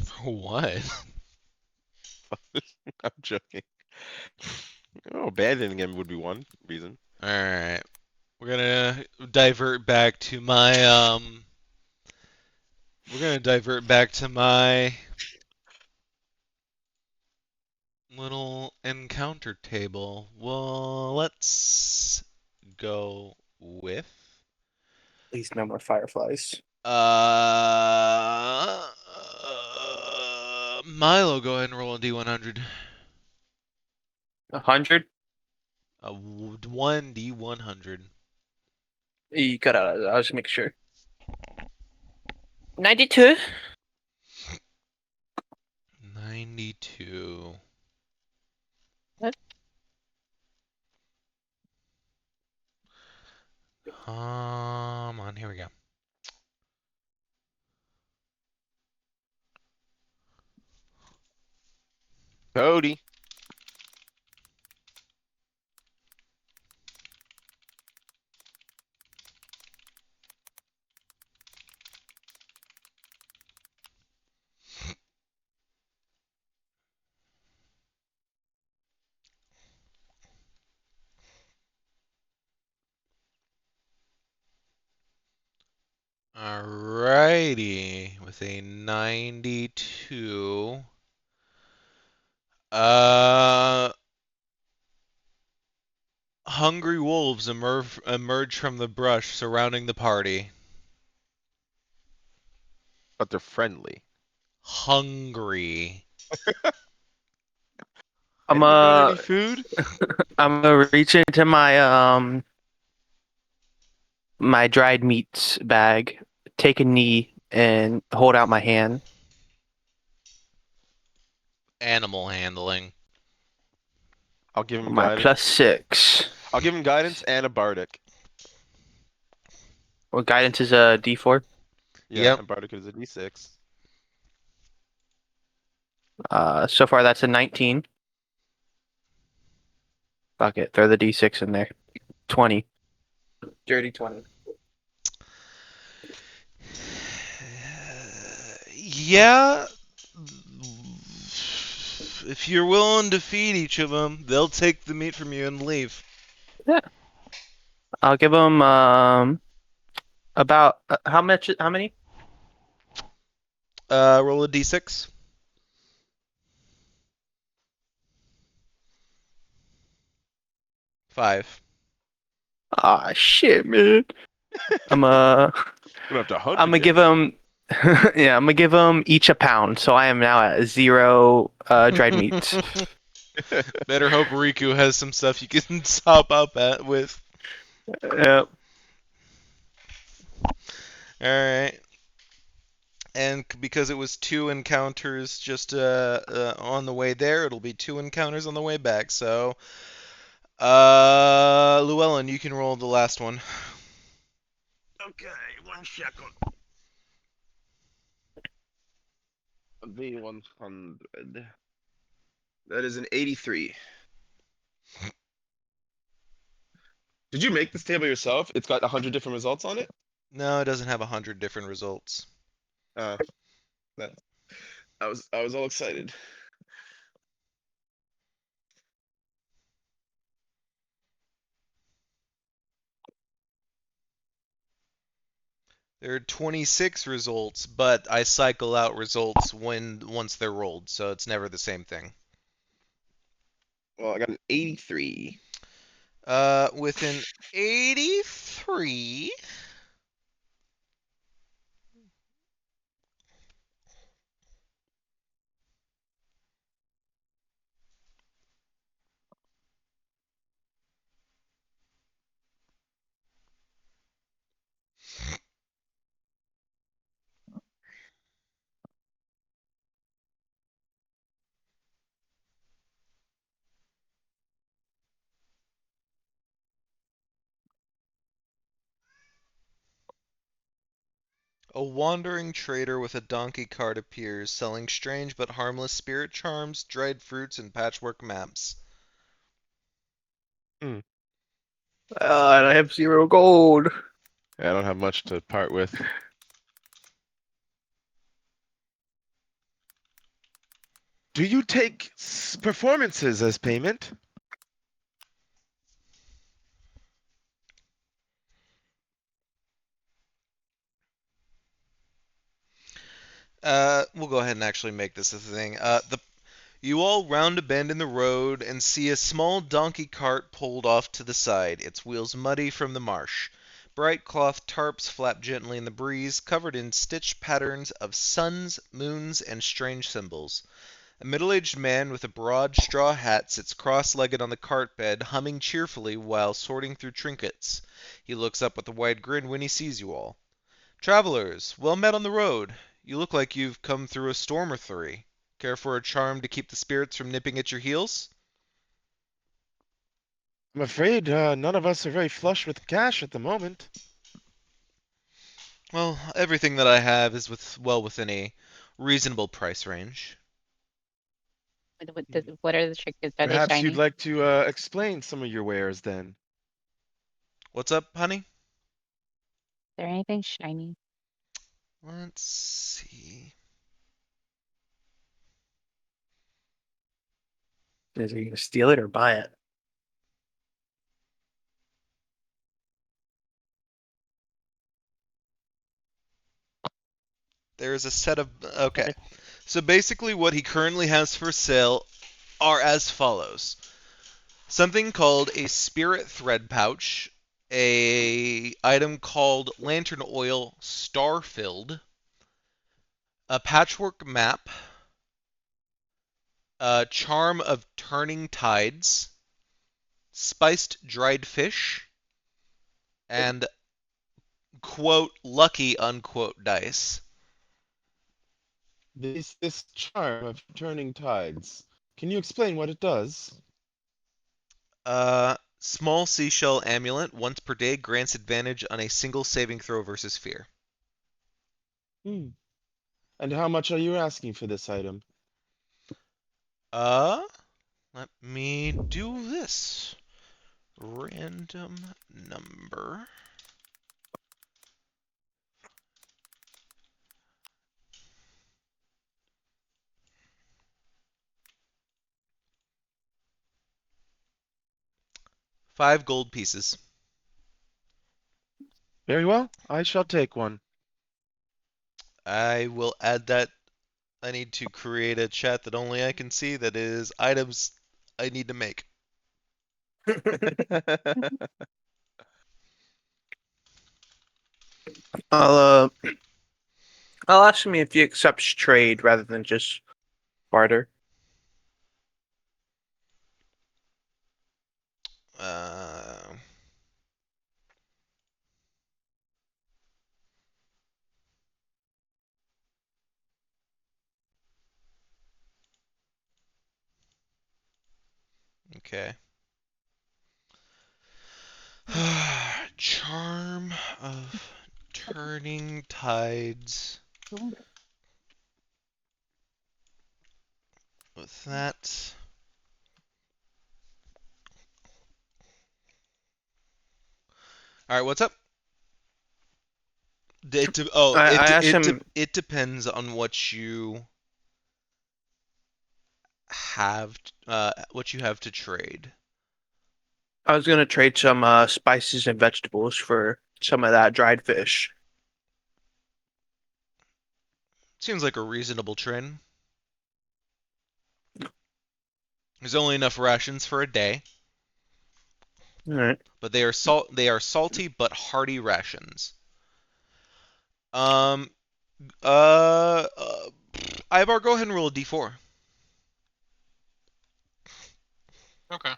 For what? I'm joking. Oh, abandoning him would be one reason. Alright. We're gonna divert back to my little encounter table. Well, let's go with Please, no more fireflies. Milo. Go ahead and roll a D100. 100. A 1D100. You cut out. I was just making sure. 92. 92. What? Come on, here we go. Cody. Alrighty, with a 92. Hungry wolves emerge from the brush surrounding the party. But they're friendly. Hungry. I'm Anyone got any food? I'm gonna reach into my my dried meats bag, take a knee, and hold out my hand. Animal handling. I'll give him My guidance. +6. I'll give him guidance and a bardic. Well, guidance is a D4. Yeah, Yep. and bardic is a d6. So far that's a 19. Fuck it, throw the D6 in there. 20. Dirty 20. Yeah. If you're willing to feed each of them, they'll take the meat from you and leave. Yeah. I'll give them about how much? How many? Roll a d6. 5. Ah, shit, man. I'm I'm gonna have to hunt I'm gonna give again. them. Yeah, I'm gonna give them each a pound. So I am now at 0 dried meats. Better hope Riku has some stuff you can top up with. Yep. Alright. And because it was 2 encounters just on the way there, it'll be 2 encounters on the way back. So, Llewellyn, you can roll the last one. Okay, 1 second. V100. That is an 83. Did you make this table yourself? It's got 100 different results on it? No, it doesn't have 100 different results. That, I was all excited. There are 26 results, but I cycle out results once they're rolled, so it's never the same thing. Well, I got an 83. With an 83, a wandering trader with a donkey cart appears, selling strange but harmless spirit charms, dried fruits, and patchwork maps. And I have 0 gold. I don't have much to part with. Do you take performances as payment? We'll go ahead and actually make this a thing. You all round a bend in the road and see a small donkey cart pulled off to the side, its wheels muddy from the marsh. Bright cloth tarps flap gently in the breeze, covered in stitched patterns of suns, moons, and strange symbols. A middle-aged man with a broad straw hat sits cross-legged on the cart bed, humming cheerfully while sorting through trinkets. He looks up with a wide grin when he sees you all. Travelers, well met on the road. You look like you've come through a storm or three. Care for a charm to keep the spirits from nipping at your heels? I'm afraid none of us are very flush with cash at the moment. Well, everything that I have is well within a reasonable price range. What are the trinkets? Are they Perhaps you'd shiny? like to explain some of your wares then. What's up, honey? Is there anything shiny? Let's see. Is he gonna steal it or buy it? There's a set of... Okay. So basically what he currently has for sale are as follows. Something called a spirit thread pouch, a item called lantern oil star filled, a patchwork map, a charm of turning tides, spiced dried fish, and quote lucky unquote dice. This charm of turning tides. Can you explain what it does? Small seashell amulet once per day grants advantage on a single saving throw versus fear. Hmm. And how much are you asking for this item? Uh, Let me do this. Random number. Five gold pieces. Very well, I shall take one. I will add that. I need to create a chat that only I can see that is items I need to make. I'll I'll ask him if he accepts trade rather than just barter. Uh, okay. Charm of turning tides. With that. All right, what's up? I asked him. It depends on have what you have to trade. I was gonna trade some spices and vegetables for some of that dried fish. Seems like a reasonable trade. There's only enough rations for a day, All right. but they are salty but hearty rations. Um. Ivar, go ahead and roll a d4. Okay.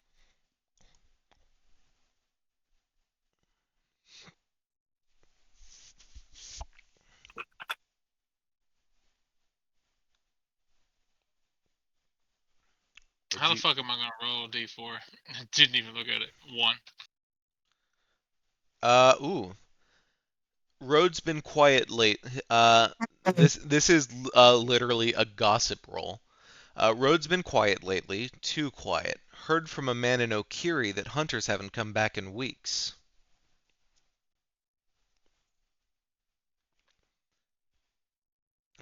How the fuck am I gonna roll a d4? Didn't even look at it. 1. Ooh. Road's been quiet late. This is literally a gossip roll. Road's been quiet lately, too quiet. Heard from a man in Okiri that hunters haven't come back in weeks.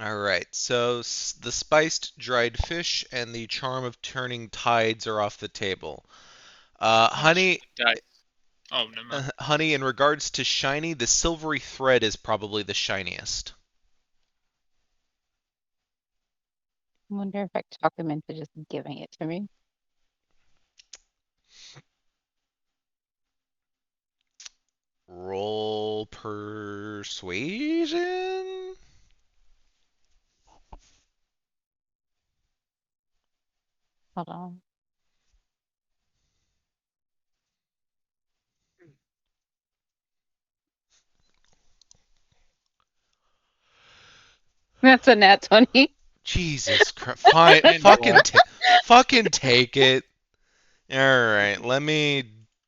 Alright, so the spiced dried fish and the charm of turning tides are off the table. Honey, Oh, never mind. honey, in regards to shiny, the silvery thread is probably the shiniest. I wonder if I could talk him into just giving it to me. Roll persuasion? Hold on. That's a nat 20. Jesus Christ. Fine, fucking take it. Alright, let me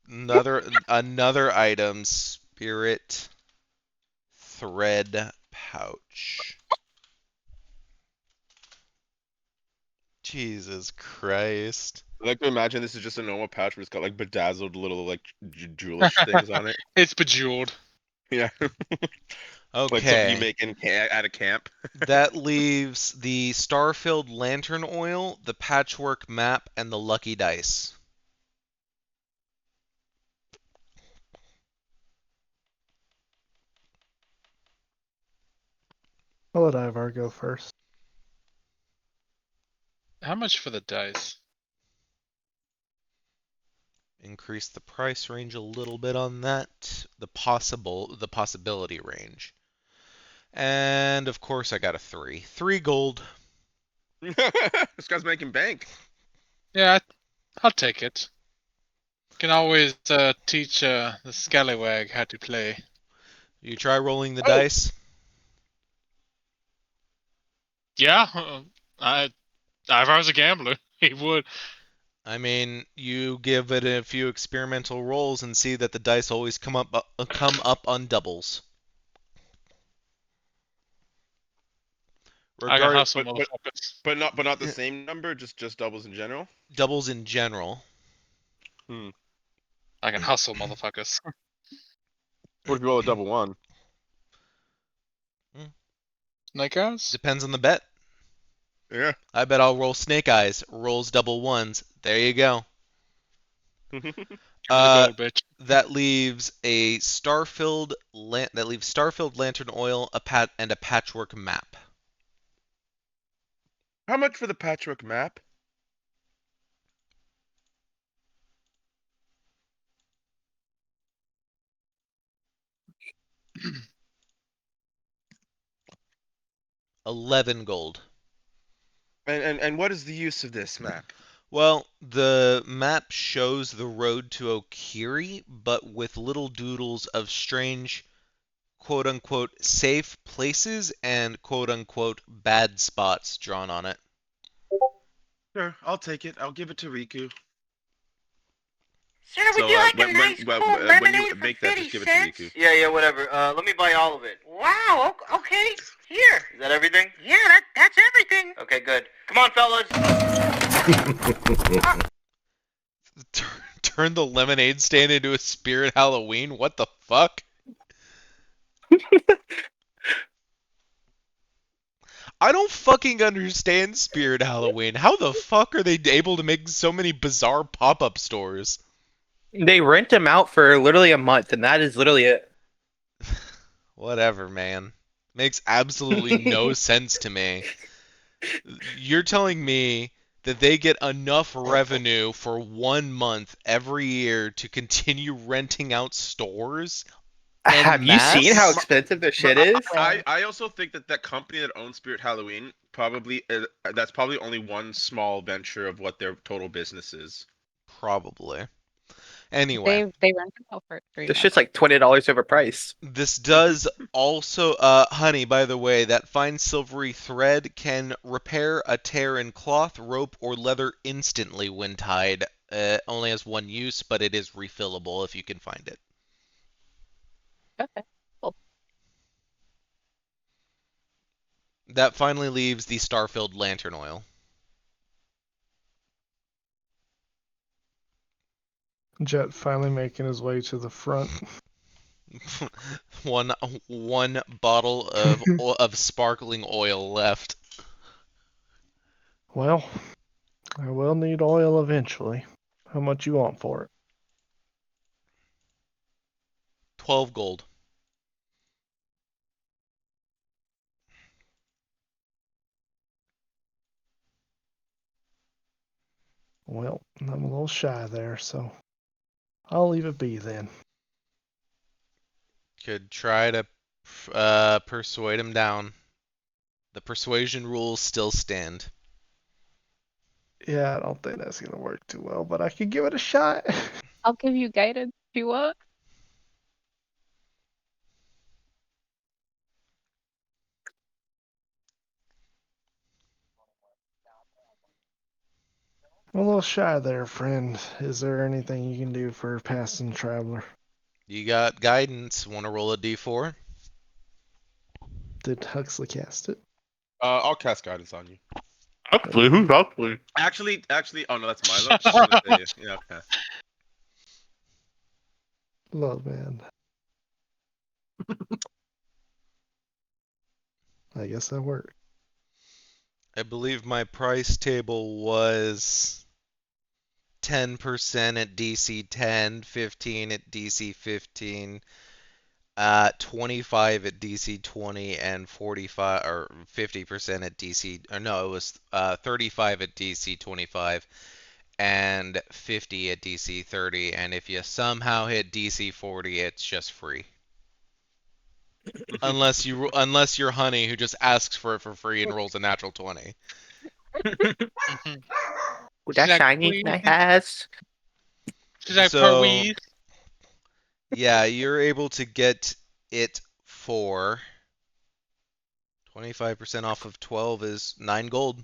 another item. Spirit thread pouch. Jesus Christ. I like to imagine this is just a normal pouch, but it's got like bedazzled little like jewelish things on it. It's bejeweled. Yeah. Like something you Okay. make at a camp. That leaves the star-filled lantern oil, the patchwork map, and the lucky dice. I'll let Ivar go first. How much for the dice? Increase the price range a little bit on that. The possibility range. And of course I got a 3. 3 gold. This guy's making bank. Yeah, I'll take it. Can always teach the scallywag how to play. You try rolling the Oh. dice. Yeah, if I was a gambler, he would. I mean, you give it a few experimental rolls and see that the dice always come up on doubles. I can Regard hustle motherfuckers. But not the same number, just doubles in general. doubles in general. I can hustle motherfuckers. What if you roll a double 1? Snake eyes? Depends on the bet. Yeah. I bet I'll roll snake eyes. Rolls double ones. There you go. Give me the gold, bitch. That leaves a star-filled lantern oil, and a patchwork map. How much for the patchwork map? $11 gold. And what is the use of this map? Well, the map shows the road to Okiri, but with little doodles of strange, quote-unquote, safe places and quote-unquote bad spots drawn on it. Sure, I'll take it. I'll give it to Riku. Sir, would you like a nice cool when lemonade you for make that, 50 just give it cents? to Riku. Yeah, whatever. Let me buy all of it. Wow, okay, here. Is that everything? Yeah, that's everything. Okay, good. Come on, fellas. Turn the lemonade stand into a spirit Halloween? What the fuck? I don't fucking understand Spirit Halloween. How the fuck are they able to make so many bizarre pop-up stores? They rent them out for literally a month, and that is literally it. Whatever, man. Makes absolutely no sense to me. You're telling me that they get enough revenue for 1 month every year to continue renting out stores Have en you seen how masse? expensive their But shit is? I also think that that company that owns Spirit Halloween probably that's probably only one small venture of what their total business is. Probably. Anyway, They rent it out for 3 This months. shit's like $20 overpriced. this does also, honey, by the way, that fine silvery thread can repair a tear in cloth, rope, or leather instantly when tied. Only has one use, but it is refillable if you can find it. Okay. Cool. That finally leaves the star-filled lantern oil. Jet finally making his way to the front. one bottle of sparkling oil left. Well, I will need oil eventually. How much you want for it? 12 gold. Well, I'm a little shy there, so I'll leave it be then. Could try to persuade him down. The persuasion rules still stand. Yeah, I don't think that's gonna work too well, but I could give it a shot. I'll give you guidance if you want. I'm a little shy there, friend. Is there anything you can do for a passing traveler? You got guidance. Want to roll a d4? Did Huxley cast it? I'll cast guidance on you. Huxley, who's Huxley? Actually, oh no, that's Milo. I was gonna say, yeah, okay. Love, man. I guess that worked. I believe my price table was 10% at DC 10, 15 at DC 15, 25 at DC 20, and 45 or 50% at DC. Or no, it was 35 at DC 25 and 50 at DC 30. And if you somehow hit DC 40, it's just free. Unless you're Honey who just asks for it for free and rolls a natural 20. With that shiny nice ass. She's like, So Perweeze. yeah, you're able to get it for 25% off of 12 is 9 gold.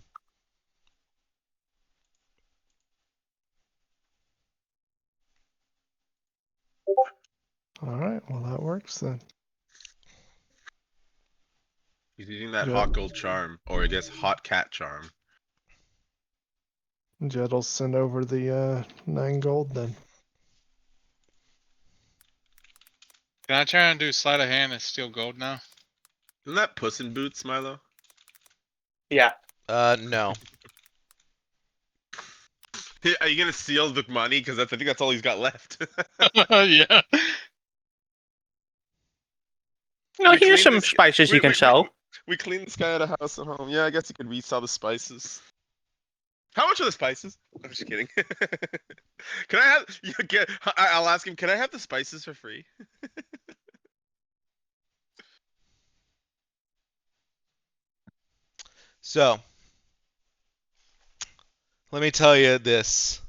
Alright, well that works then. He's using that Jet, hot gold charm, or I guess hot cat charm. Jet'll send over the 9 gold then. Can I try and do sleight of hand and steal gold now? Isn't that Puss in Boots, Milo? Yeah. No. Hey, are you gonna steal the money? Because I think that's all he's got left. Yeah. No, We here's cleaned some this- spices you can sell. We cleaned this guy out of house at home. Yeah, I guess you could resell the spices. How much are the spices? I'm just kidding. Can I have? I'll ask him. Can I have the spices for free? So, let me tell you this,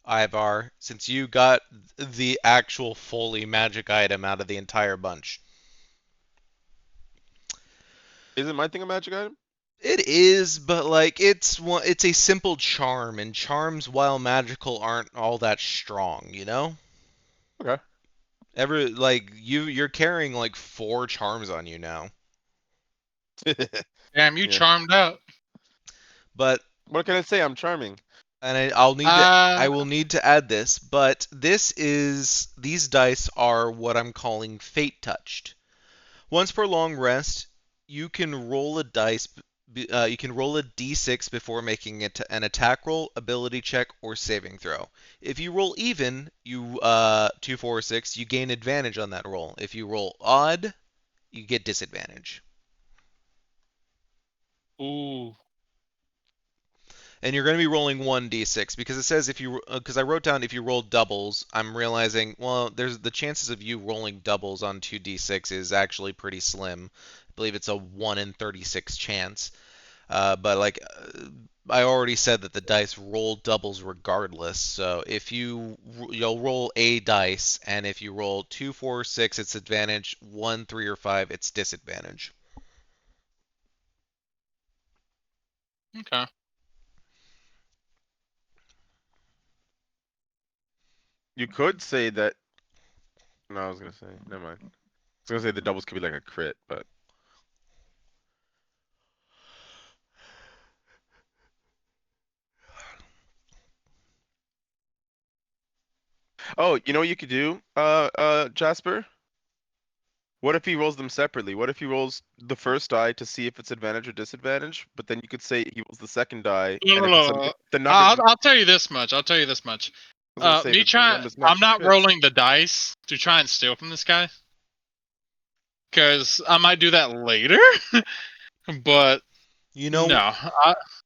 Ivar, since you got the actual fully magic item out of the entire bunch. Isn't my thing a magic item? It is, but like it's a simple charm, and charms, while magical, aren't all that strong, you know? Okay. You're carrying like 4 charms on you now. Damn, you Yeah. charmed up. But What can I say? I'm charming. and I will need to add this, but these dice are what I'm calling fate touched. Once per long rest, you can roll a you can roll a d6 before making it an attack roll, ability check, or saving throw. If you roll even, 2, 4, 6, you gain advantage on that roll. If you roll odd, you get disadvantage. Ooh. And you're going to be rolling 1d6 because it says if you because I wrote down if you roll doubles. I'm realizing well there's the chances of you rolling doubles on 2d6 is actually pretty slim. I believe it's a 1 in 36 chance. But like I already said that the dice roll doubles regardless. So if you'll roll a dice, and if you roll 2, 4, 6, it's advantage. 1, 3, or 5, it's disadvantage. Okay. You could say that. No, I was gonna say. Never mind. I was gonna say the doubles could be like a crit, but. Oh, you know what you could do, Jasper? What if he rolls them separately? What if he rolls the first die to see if it's advantage or disadvantage? But then you could say he rolls the second die, and if it's the number. I'll tell you this much. I'll tell you this much. I was gonna say, Me if the trying. numbers I'm match the not crits. rolling the dice to try and steal from this guy, because I might do that later. But You know, no,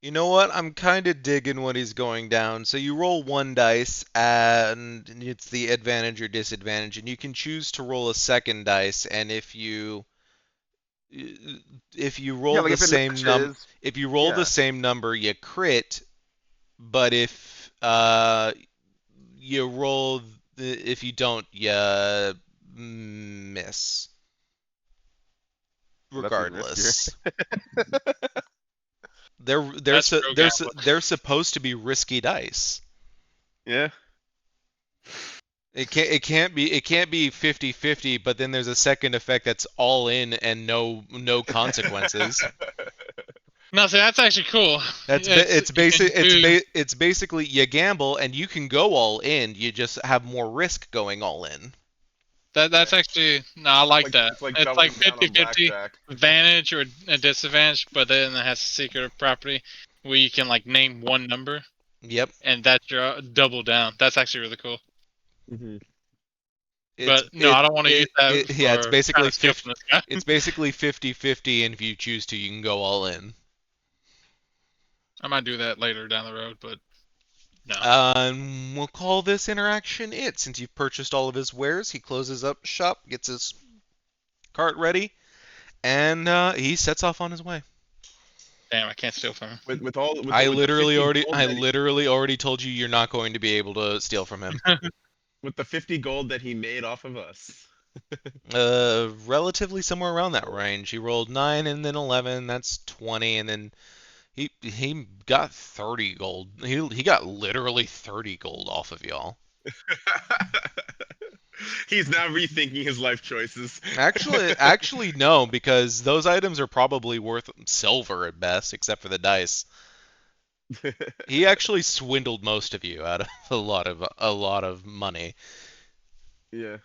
you know what? I'm kind of digging what he's going down. So you roll one dice, and it's the advantage or disadvantage, and you can choose to roll a second dice. And if you roll like the if it same matches, if you roll the yeah. same number, you crit. But if you roll if you don't, you miss. That's even riskier. Regardless, they're that's real gambling. they're supposed to be risky dice. Yeah. It can't be 50-50, but then there's a second effect that's all in and no consequences. No, see, that's actually cool. It's basically you gamble and you can go all in. You just have more risk going all in. That's actually no, I like that. It's like It's like doubling down on 50-50 blackjack. advantage or a disadvantage, but then it has a secret property where you can like name one number, Yep. and that's your double down. That's actually really cool. Mm-hmm. But no, I don't want to use that for yeah, it's basically trying to steal from this guy. It's basically 50-50, and if you choose to, you can go all in. I might do that later down the road, but no. We'll call this interaction it. Since you've purchased all of his wares, he closes up shop, gets his cart ready, and he sets off on his way. Damn, I can't steal from him. I literally already told you you're not going to be able to steal from him. With the 50 gold that he made off of us. Relatively somewhere around that range. He rolled 9 and then 11. That's 20, and then he got 30 gold. He got literally 30 gold off of y'all. He's now rethinking his life choices. Actually, no, because those items are probably worth silver at best, except for the dice. He actually swindled most of you out of a lot of money. Yeah.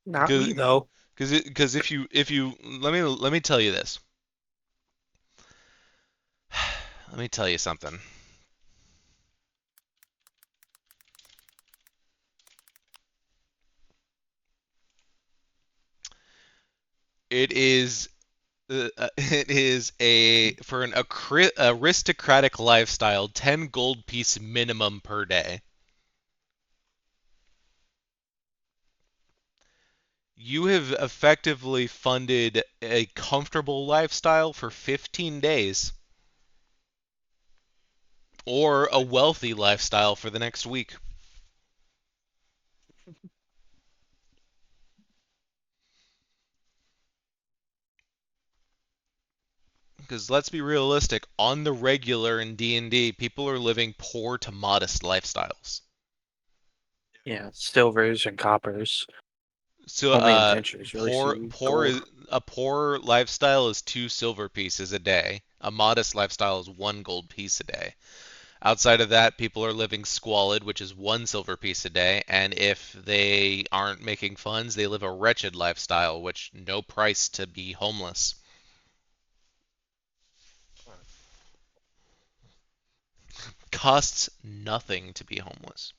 Not me though. Because if you let me tell you this. Let me tell you something. It is for an aristocratic lifestyle, 10 gold piece minimum per day. You have effectively funded a comfortable lifestyle for 15 days. Or a wealthy lifestyle for the next week. Because let's be realistic, on the regular in D&D, people are living poor to modest lifestyles. Yeah, silvers and coppers. So Only adventurers really see gold. a poor lifestyle is 2 silver pieces a day. A modest lifestyle is 1 gold piece a day. Outside of that, people are living squalid, which is 1 silver piece a day, and if they aren't making funds, they live a wretched lifestyle, which no price to be homeless. Costs nothing to be homeless.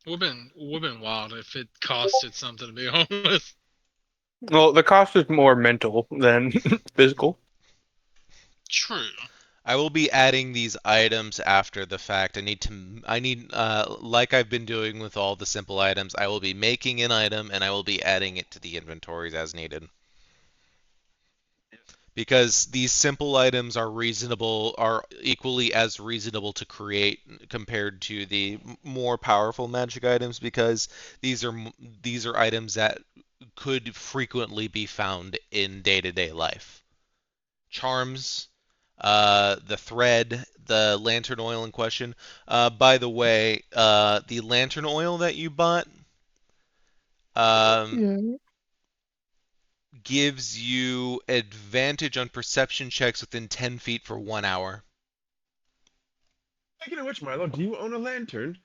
Would have been wild if it costed something to be homeless. Well, the cost is more mental than physical. True. I will be adding these items after the fact. Like I've been doing with all the simple items, I will be making an item and I will be adding it to the inventories as needed. Because these simple items are equally as reasonable to create compared to the more powerful magic items, because these are items that could frequently be found in day-to-day life. Charms, the thread, the lantern oil in question. By the way, the lantern oil that you bought um, Yeah. gives you advantage on perception checks within 10 feet for 1 hour. Speaking of which, Milo, do you own a lantern?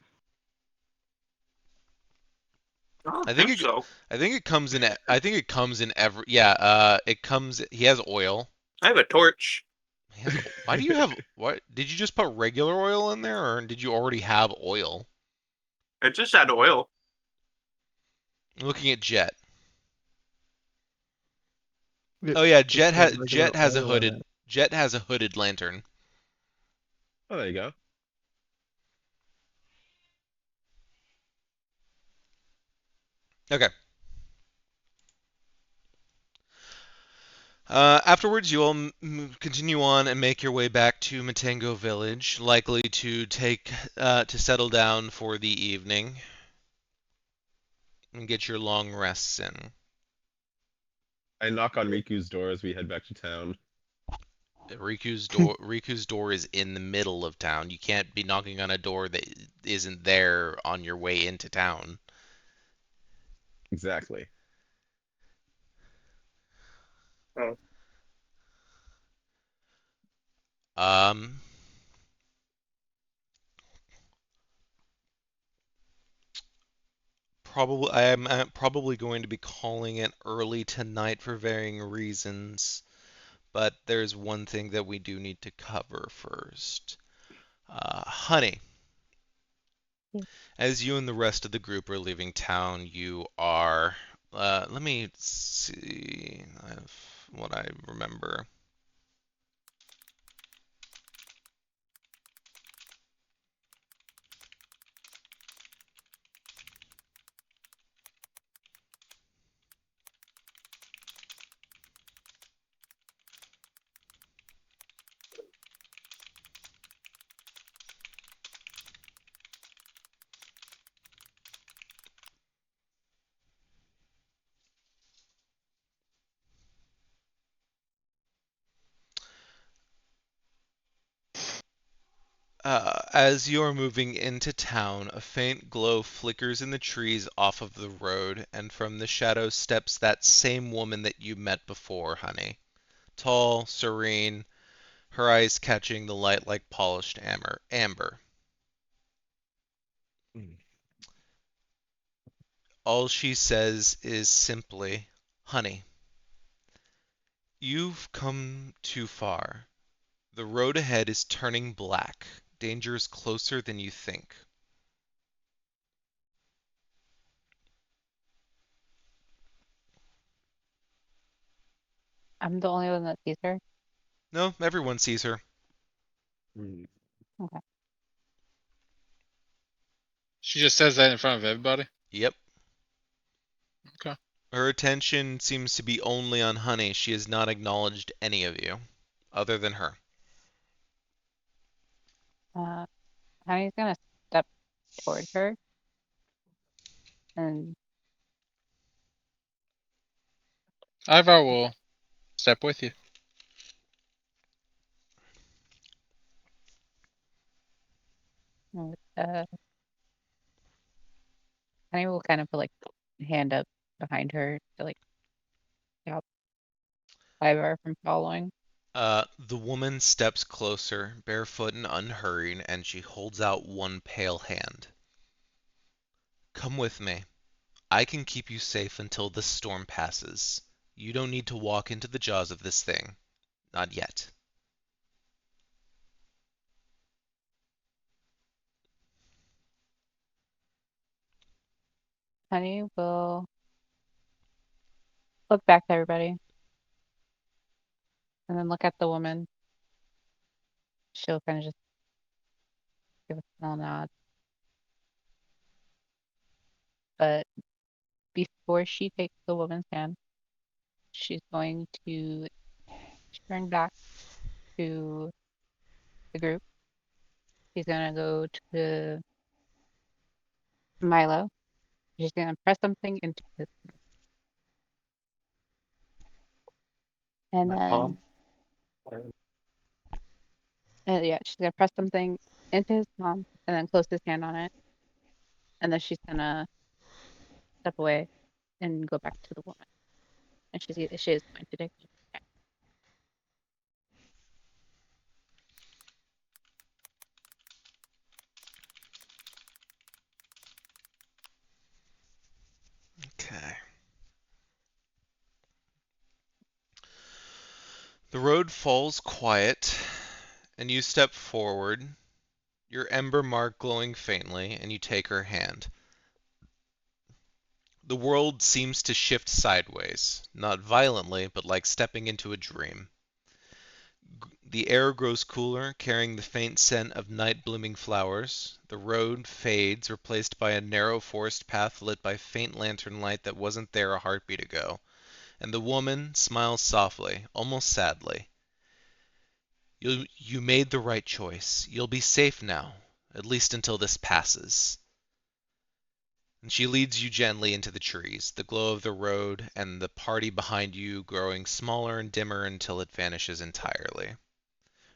I don't I think think it, so. I think it comes in. I think it comes in every. Yeah. It comes. He has oil. I have a torch. He has. Why do you have? What? Did you just put regular oil in there, or did you already have oil? I just had oil. I'm looking at Jet. It Oh yeah, just has regular oil in it. Jet has a hooded lantern. Oh, there you go. Okay. Afterwards, you all continue on and make your way back to Matango Village, likely to to settle down for the evening and get your long rests in. I knock on Riku's door as we head back to town. Riku's door is in the middle of town. You can't be knocking on a door that isn't there on your way into town. Exactly. Oh. Um, I am probably going to be calling it early tonight for varying reasons, but there's one thing that we do need to cover first. Honey, Yeah. as you and the rest of the group are leaving town, you are. Let me see what I remember. As you are moving into town, a faint glow flickers in the trees off of the road, and from the shadows steps that same woman that you met before, honey. Tall, serene, her eyes catching the light like polished amber. Mm. All she says is simply, honey, you've come too far. The road ahead is turning black. Danger is closer than you think. I'm the only one that sees her. No, everyone sees her. Mm. Okay. She just says that in front of everybody. Yep. Okay. Her attention seems to be only on Honey. She has not acknowledged any of you, other than her. Honey's gonna step toward her and Ivar will step with you. uh, Honey will kind of put like hand up behind her to like stop Ivar from following. The woman steps closer, barefoot and unhurried, and she holds out one pale hand. Come with me. I can keep you safe until this storm passes. You don't need to walk into the jaws of this thing. Not yet. Honey will look back to everybody. And then look at the woman. She'll kind of just give a small nod. But before she takes the woman's hand, she's going to turn back to the group. She's going to go to Milo. She's going to press something into his mouth. And My then, palm? yeah, she's going to press something into his palm and then close his hand on it. And then she's going to step away and go back to the woman. And she is going to take it. Okay. The road falls quiet, and you step forward, your ember mark glowing faintly, and you take her hand. The world seems to shift sideways, not violently, but like stepping into a dream. The air grows cooler, carrying the faint scent of night-blooming flowers. The road fades, replaced by a narrow forest path lit by faint lantern light that wasn't there a heartbeat ago. And the woman smiles softly, almost sadly. You made the right choice. You'll be safe now, at least until this passes. And she leads you gently into the trees, the glow of the road and the party behind you growing smaller and dimmer until it vanishes entirely.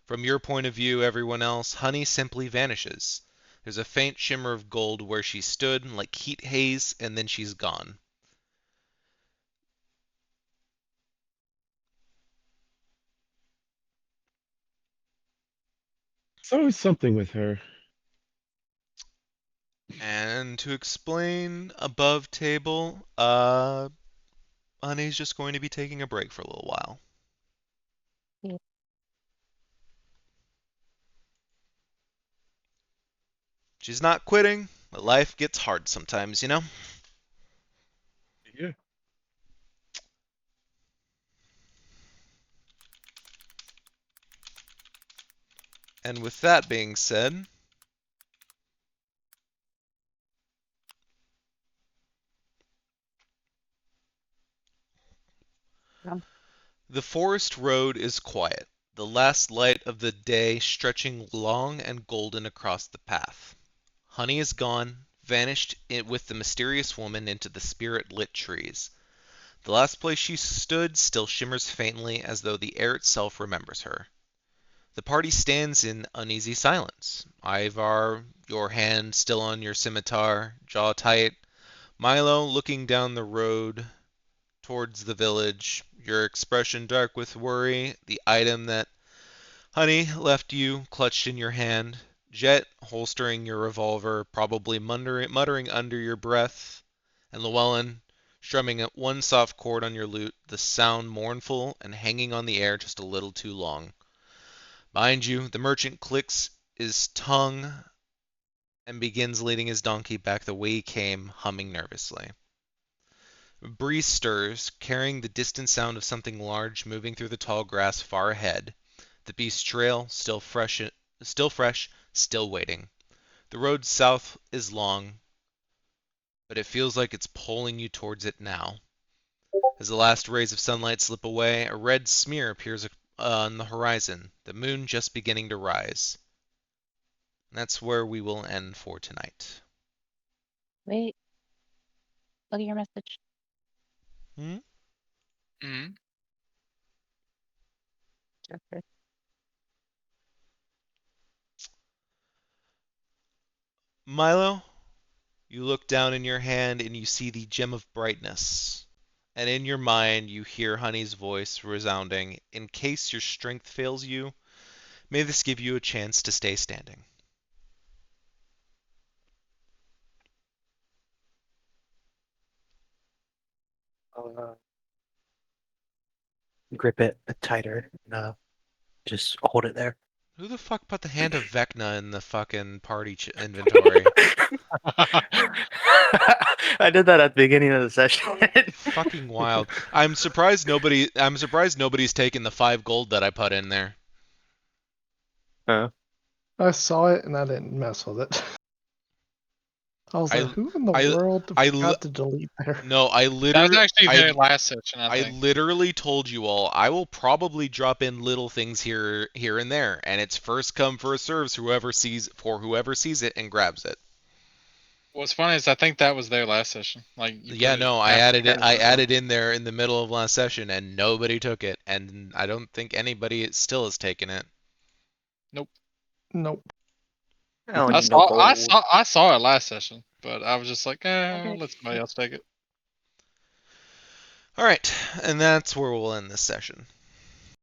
From your point of view, everyone else, Honey simply vanishes. There's a faint shimmer of gold where she stood, like heat haze, and then she's gone. It's always something with her. And to explain above table, Honey's just going to be taking a break for a little while. Yeah. She's not quitting, but life gets hard sometimes, you know? Yeah. And with that being said, the forest road is quiet, the last light of the day stretching long and golden across the path. Honey is gone, vanished with the mysterious woman into the spirit-lit trees. The last place she stood still shimmers faintly as though the air itself remembers her. The party stands in uneasy silence. Ivar, your hand still on your scimitar, jaw tight. Milo looking down the road towards the village, your expression dark with worry, the item that Honey left you clutched in your hand. Jet holstering your revolver, probably muttering under your breath. And Llewellyn strumming at one soft chord on your lute, the sound mournful and hanging on the air just a little too long. Behind you, the merchant clicks his tongue and begins leading his donkey back the way he came, humming nervously. A breeze stirs, carrying the distant sound of something large moving through the tall grass far ahead. The beast's trail, still fresh, still waiting. The road south is long, but it feels like it's pulling you towards it now. As the last rays of sunlight slip away, a red smear appears on the horizon, the moon just beginning to rise. And that's where we will end for tonight. Wait. Look at your message. Mm-hmm. Jennifer. Milo, you look down in your hand and you see the gem of brightness. And in your mind, you hear Honey's voice resounding, in case your strength fails you, may this give you a chance to stay standing. Grip it tighter. Just hold it there. Who the fuck put the hand of Vecna in the fucking party inventory? I did that at the beginning of the session. Fucking wild. I'm surprised nobody's taken the 5 gold that I put in there. I saw it and I didn't mess with it. I was I- like, who in the I- world I forgot to delete there? No, I That was literally actually their last session, I I think. literally told you all I will probably drop in little things here and there, and it's first come first serves whoever sees it and grabs it. What's funny is I think that was their last session. Like, you Yeah, put it no, I after added it. I Christmas. added in there in the middle of last session, and nobody took it, and I don't think anybody still has taken it. Nope. Oh, I no saw it last session, but I was just like, let somebody else take it. All right, and that's where we'll end this session.